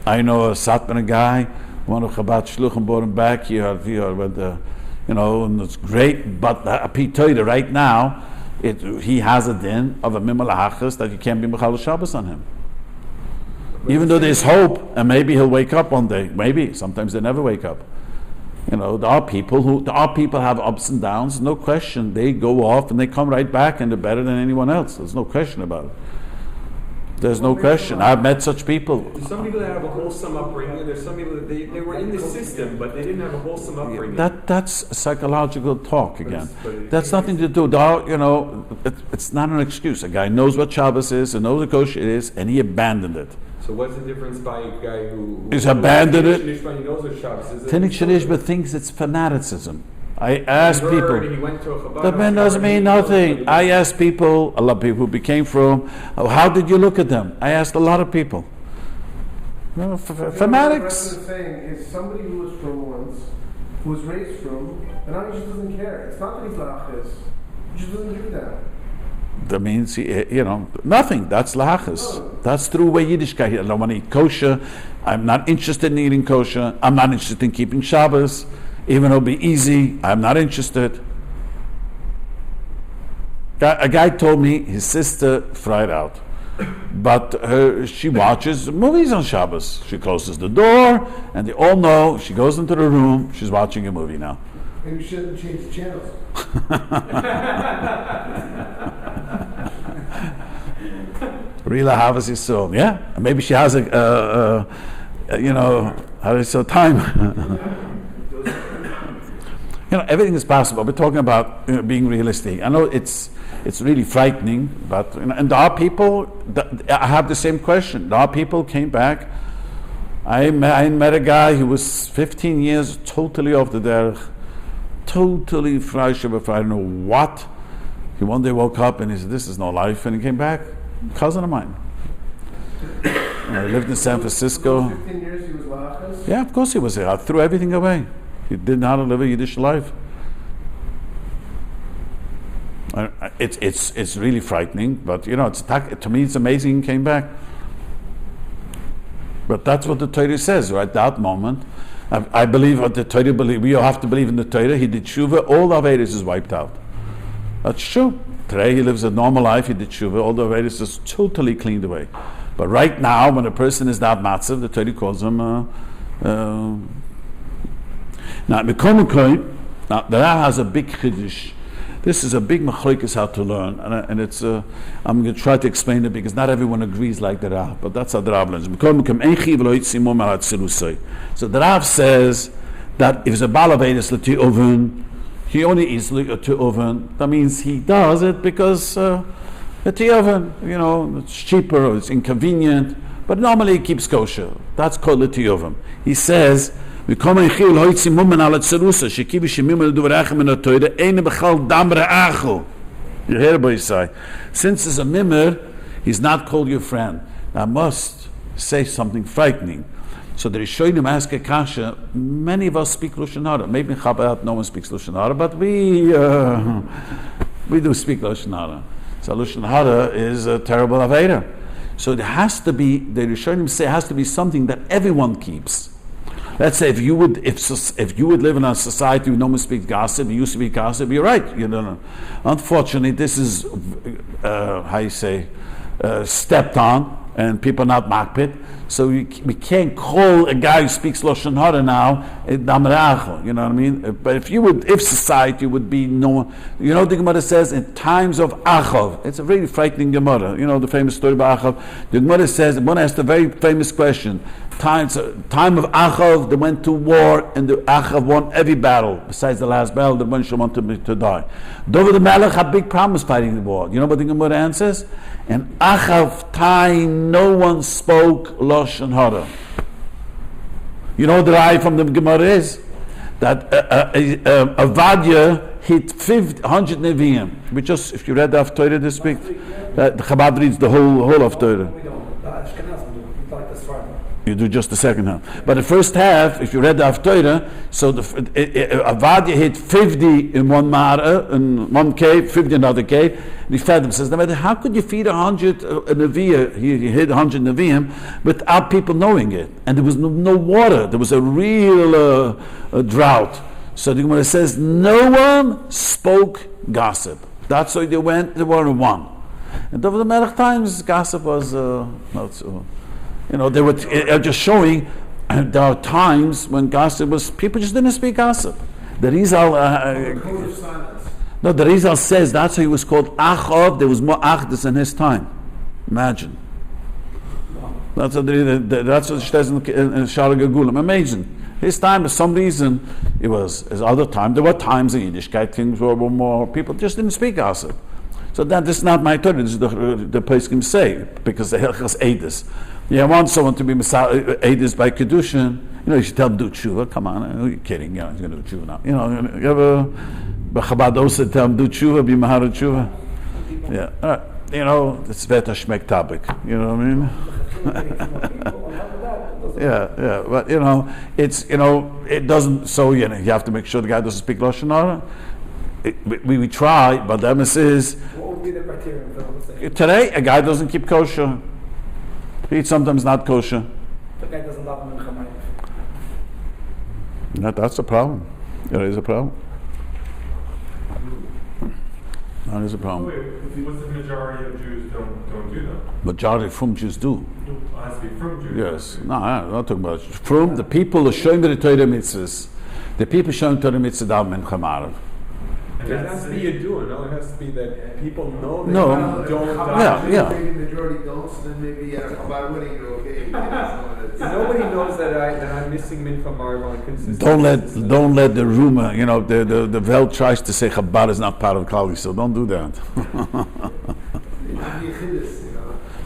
I know a Satmar guy. One of Chabad Shluchim brought him back here, and it's great. But Pitoida right now, he has a din of a Mimel Hachas that you can't be Mechal Shabbos on him. Even though there's hope, and maybe he'll wake up one day. Maybe sometimes they never wake up. There are people have ups and downs. No question, they go off and they come right back, and they're better than anyone else. There's no question about it. There's no question. I've met such people. There's some people that have a wholesome upbringing. There's some people that they were in the system, but they didn't have a wholesome upbringing. That's psychological talk again. That's nothing to do. It's not an excuse. A guy knows what Shabbos is, and knows what kosher is, and he abandoned it. So what's the difference by a guy who He's abandoned it? He knows what Shabbos is. Tinnik Shanishba thinks it's fanaticism. I ask people. He went to a Chabad That man doesn't mean nothing. I ask people, a lot of people who became from, how did you look at them? I asked a lot of people. Fanatics. What I'm saying is somebody who was from once, who was raised from, and now he just doesn't care. It's not that he's Achas. He just doesn't give a damn. That means, nothing. That's lahachas. That's through way Yiddishkeit. I don't want to eat kosher. I'm not interested in eating kosher. I'm not interested in keeping Shabbos. Even though it'll be easy, I'm not interested. A guy told me his sister fried out. But she watches movies on Shabbos. She closes the door, and they all know, she goes into the room, she's watching a movie now. Maybe you shouldn't change the channels. Rila Havas Yisrael, yeah? Maybe she has how do you say, time? Everything is possible. We're talking about being realistic. I know it's really frightening, but and there are people. I have the same question. There are people came back. I met a guy who was 15 years totally off the derech, totally fry Shabbat. I don't know what. He one day woke up and he said, "This is no life," and he came back. Cousin of mine. I lived in San Francisco. 15 years he was Achas? Yeah, of course he was there. I threw everything away. He didn't know how to live a Yiddish life. It's really frightening, but to me it's amazing he came back. But that's what the Torah says, right? That moment, I believe what the Torah believe. We all have to believe in the Torah. He did tshuva, all the Averis is wiped out. That's true. Today he lives a normal life. He did tshuva, all the Averis is totally cleaned away. But right now, when a person is that matzav, the Torah calls him. Now, the Rav has a big chiddush. This is a big machlokes how to learn, and it's. I'm going to try to explain it because not everyone agrees like the Rav, but that's how the Rav learns. So the Rav says that if it's a balavedis lati oven, he only eats to oven. That means he does it because the oven, it's cheaper or it's inconvenient. But normally he keeps kosher. That's called the oven. He says, since it's a mimmer, he's not called your friend. I must say something frightening. So the Rishonim ask a kasha. Many of us speak Lashon Hara. Maybe in Chabad no one speaks Lashon Hara, but we do speak Lashon Hara. So Lashon Hara is a terrible avera. So there has to be, the Rishonim say, it has to be something that everyone keeps. Let's say if you would live in a society where no one speaks gossip, you speak gossip, you're right. Unfortunately, this is stepped on, and people are not makpid. So we can't call a guy who speaks Lashon Hara now Damreacho. You know what I mean? But if society would be known, the Gemara says in times of Achov, it's a very frightening Gemara. The famous story about Achov. The Gemara says, the Gemara asked a very famous question. Time of Achov, they went to war, and the Achov won every battle. Besides the last battle, the one wanted to die. David the Melech had big problems fighting the war. You know what the Gemara answers? In Achov time, no one spoke Lashon Hara. You know what the eye from the Gemara is? That Avadia hit 100 Nevi'im. If you read the Haftorah this week, the Chabad reads the whole Haftorah. You do just the second half. But the first half, if you read the Haftorah, so Avadia hit 50 in one Mara, in one cave, 50 in another cave, and he fed them. Says, no matter how could you feed 100 Nevi'im, he hit 100 Nevi'im, without people knowing it? And there was no water. There was a real drought. So the Gemara says, no one spoke gossip. That's why they went, they were one. And over the Melech times, gossip was not so. They were just showing there are times when gossip was, people just didn't speak gossip. The Rizal, the Rizal says that's why he was called Achov. There was more Achas in his time. Imagine. That's what it says in Shara Gegulim. Amazing. His time, for some reason, it was. His other time, there were times in Yiddishkeit, things were more, people just didn't speak gossip. So this is not my Torah, this is the Pesachim say, because the Hilchas Eidos. You want someone to be Eidos by Kedushin, you should tell him do tshuva. Come on, you're kidding, he's going to do tshuva now. You have a Chabad Osa tell him do tshuva, be Mahara tshuva. Yeah, all right. It's Veta Shmek Tabik, you know what I mean? yeah, but it's, it doesn't, so you have to make sure the guy doesn't speak Lashon Hara. We try, but the emes is, what would be the criterion for today a guy doesn't keep kosher. He eats sometimes not kosher. The guy doesn't love him in That's a problem. There is a problem. That is a problem. What's the majority of Jews don't do that? Majority from Jews do. It has to be from Jews. Yes. No, I'm not talking about from the people who are showing the Torah mitzvahs. The people showing Torah mitzvahs dav mincha marav. It has to be a doer, no? It has to be that people know that No. don't. Yeah. Maybe the majority don't, so then maybe about winning, okay. Nobody knows that I'm missing mincha marv on a consistent Don't let the rumor, the Welt tries to say Chabad is not part of Klal, so don't do that.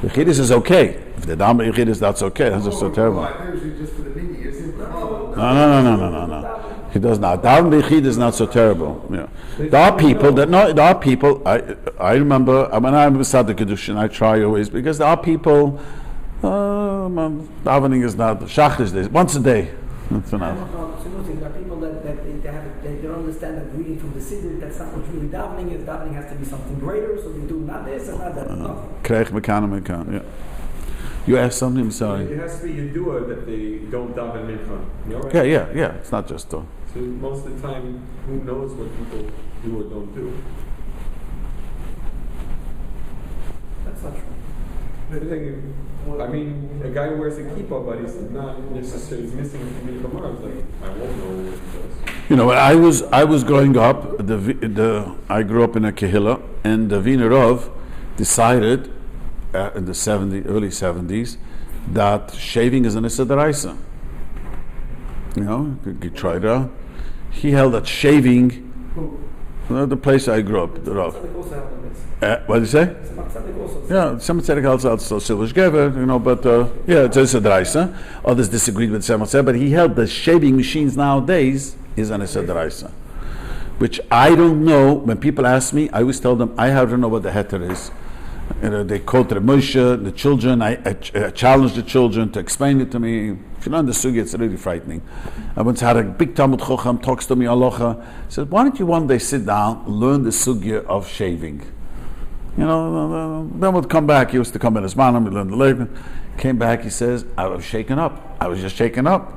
The Chiddush is okay. If the Dam Chiddush, that's okay. That's just so terrible. No. He does not. Daven b'Yechid is not so terrible. Yeah. There are people. I remember when I'm beside the Kedushin, I try always, because there are people. Davening is not Shachris days. Once a day. That's enough. There are people that they don't understand that reading from the Siddur, that's not what really davening is. Davening has to be something greater, so they do not this and not that. Kreich mekan. Yeah. You asked something. I'm sorry. It has to be a doer that they don't daven mincha. Right? Yeah. It's not just though. So most of the time, who knows what people do or don't do? That's not true. I mean, a guy who wears a kippah, but he's not necessarily missing mincha marv. Like, I won't know what he does. When I was growing up, I grew up in a kehillah, and the Wiener Rav decided in the early 70s that shaving is an issa d'oraisa. You try it out. He held that shaving The place I grew up, the Rav. Also held on this. What did you say? Tzaddik also. Yeah, some tzedek also Silvish Gever, but yeah, it's a Draisa. Others disagreed with Tzemach, but he held the shaving machines nowadays is an Issa Draisa. Which I don't know. When people ask me, I always tell them, I don't know what the heter is. They quote the Moshe, the children. I challenge the children to explain it to me. If you learn the sugya, it's really frightening. I once had a big Talmud Chacham talks to me, Halacha. Said, why don't you one day sit down, learn the sugya of shaving? Then would come back. He used to come in his man, we learned the Levin. Came back, he says, I was shaken up. I was just shaken up.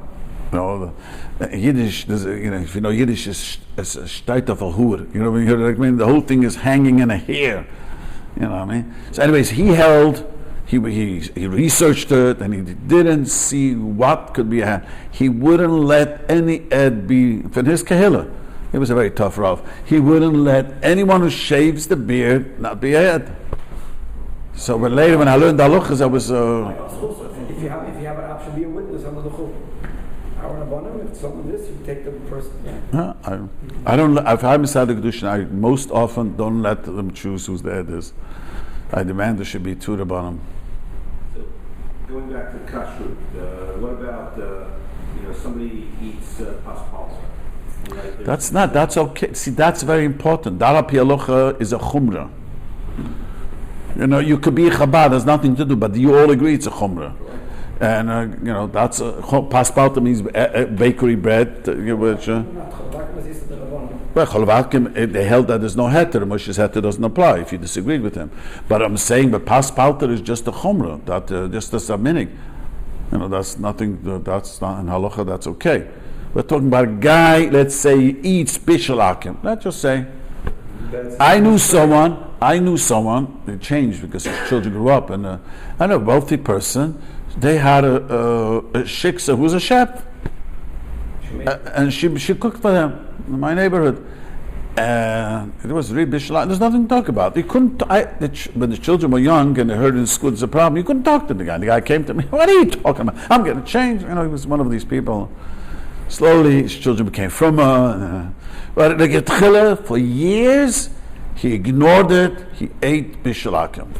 Yiddish, if you know Yiddish is a shteit of a hur. When you hear it, the whole thing is hanging in a hair. You know what I mean? So anyways, he researched it, and he didn't see what could be a hand. He wouldn't let any ed be, for his kahila. He was a very tough Rav. He wouldn't let anyone who shaves the beard not be a ed. So when I learned halachas, I was... If you have an option, be a witness under the chum. If someone is, you take the person. Yeah. I don't. If I'm a Sadik Kedushin, I most often don't let them choose who's the ed is. I demand there should be two Rabbanim. So, going back to kashrut, what about somebody eats paspalsa? Right? That's okay. See, that's very important. Dara pi halacha is a chumrah. You could be a Chabad, there's nothing to do, but you all agree it's a chumrah. And that's paspalta means bakery bread, which. They held that there's no heter. Moshe's heter doesn't apply if you disagreed with him. But I'm saying, but paspalta is just a chumrah, that just a minig. That's nothing. That's not in halacha. That's okay. We're talking about a guy. Let's say he eats bishul akim. Let's just say. I knew someone. It changed because his children grew up, and I know a wealthy person. They had a shiksa who was a chef, and she cooked for them in my neighborhood. And it was really bishul. There's nothing to talk about. You couldn't. When the children were young and they heard in school there's a problem, you couldn't talk to the guy. The guy came to me. What are you talking about? I'm getting changed. He was one of these people. Slowly, his children became frumma. But the getchila for years, he ignored it. He ate bishul akim.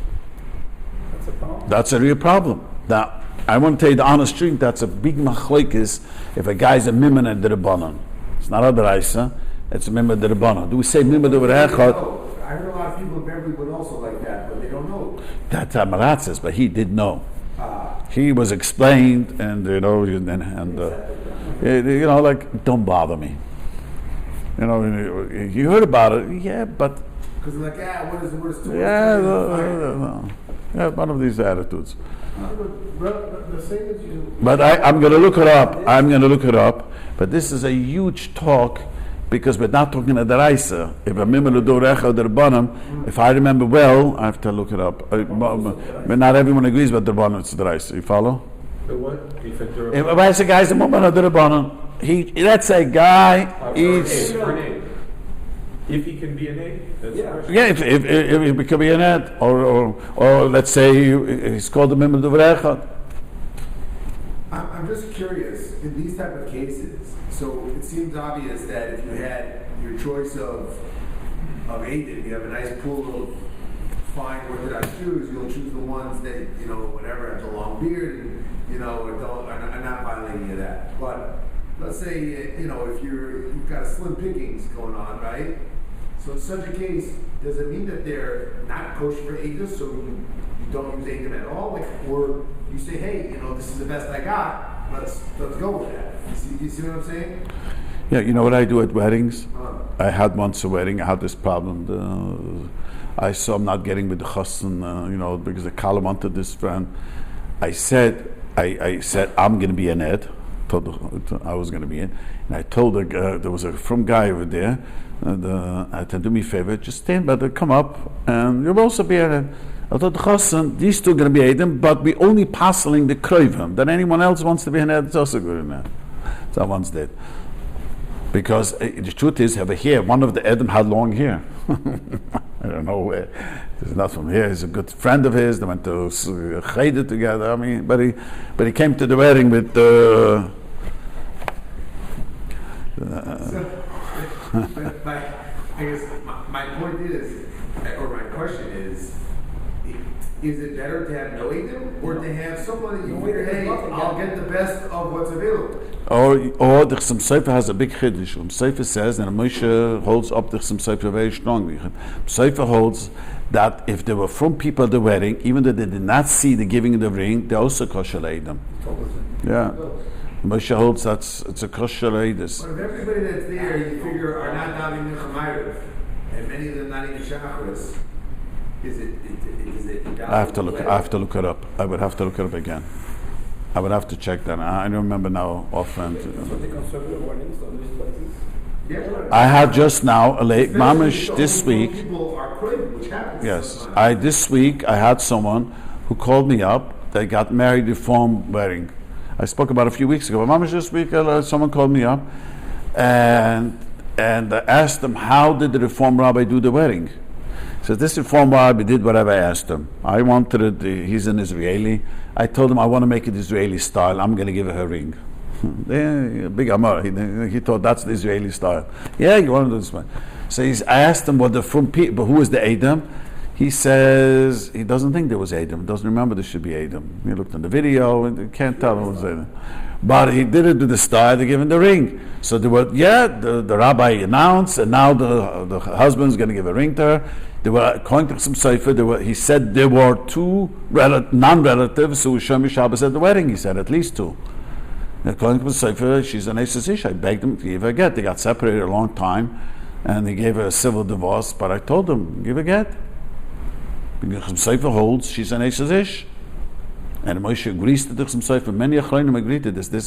That's a problem. That's a real problem. Now, I want to tell you the honest truth. That's a big machlokes if a guy's a mimon at the Rabbanon. It's not a deraisa. It's a mimon at the Rabbanon. Do we say mimon over echad? I heard a lot of people in Beverly would also like that, but they don't know. That's Amaratzis, but he did know. He was explained, and don't bother me. You heard about it, yeah, but because they're like, what is the worst? Yeah, one of these attitudes. The same as you. But I'm going to look it up. But this is a huge talk because we're not talking at the Raisa. If I remember well, I have to look it up. But not everyone agrees with the Rabbanon. It's the Raisa. You follow? The what? If I say guy's a moment of the Rabbanon, let's say guy eats. If he can be an egg, that's yeah. If he could be an ed, or let's say he's called the member of the Echad. I'm just curious in these type of cases. So it seems obvious that if you had your choice of Aiden, you have a nice pool of fine Orthodox Jews, you'll choose the ones that whatever have the long beard and are not violating any of that. But let's say if you've got a slim pickings going on, right? So in such a case, does it mean that they're not kosher for Eidos, so you don't use Eidim at all? Or you say, hey, this is the best I got, let's go with that. You see what I'm saying? Yeah, you know what I do at weddings? I had once a wedding, I had this problem. I saw him not getting with the chassan, because the Kala wanted this friend. I said, I'm going to be an ed. I was going to be in. And I told there was a from guy over there, I said, do me a favor, just stand by come up, and you'll also be an ed. I thought the chassan, these two are going to be Eidim, but we only passing the kroivim. That anyone else wants to be an ed, it's also good in that. So I once did. Because the truth is, over here, one of the Edim had long hair. I don't know where. He's not from here. He's a good friend of his. They went to Cheder together. But he came to the wedding with But I guess my point is, or my question is it better to have no Eidim or to have somebody you figure, hey, I'll get the best of what's available? Or the Chassam Sofer has a big chiddush. Sofer says, and Moshe holds up the Chassam Sofer very strongly. Sofer holds that if they were from people at the wedding, even though they did not see the giving of the ring, they also kosher Eidim. Yeah. Moshe holds it's a kosher Eidim. But if everybody that's there, you figure, are not davening Nechamayrav, and many of them not even Shabbos, is it I have to look it up. I would have to look it up again. I would have to check that. I don't remember now offhand. I had just now a late mamish this week. Yes, this week I had someone who called me up. They got married reform wedding. I spoke about a few weeks ago. Mamish this week, someone called me up, and I asked them, how did the reform rabbi do the wedding? So this reform rabbi did whatever I asked him. I wanted it. He's an Israeli. I told him I want to make it Israeli style. I'm going to give her a ring. Big Amar. He thought that's the Israeli style. Yeah, you want to do this one. So I asked him what the from people, who was the Edom? He says he doesn't think there was Edom. Doesn't remember there should be Edom. He looked on the video and can't tell who was Edom. But he did it to the style. They gave him the ring. So there were the rabbi announced, and now the husband's going to give a ring to her. They were according to some Sefer. He said there were two non-relatives who were Shomi Shabbos at the wedding. He said at least two. According to Sefer, she's an Eishes Ish. I begged him to give her a get. They got separated a long time, and he gave her a civil divorce. But I told him, give a get. Because Sefer holds she's an Eishes Ish. And Moshe agrees to this. Many Achronim agreed to this.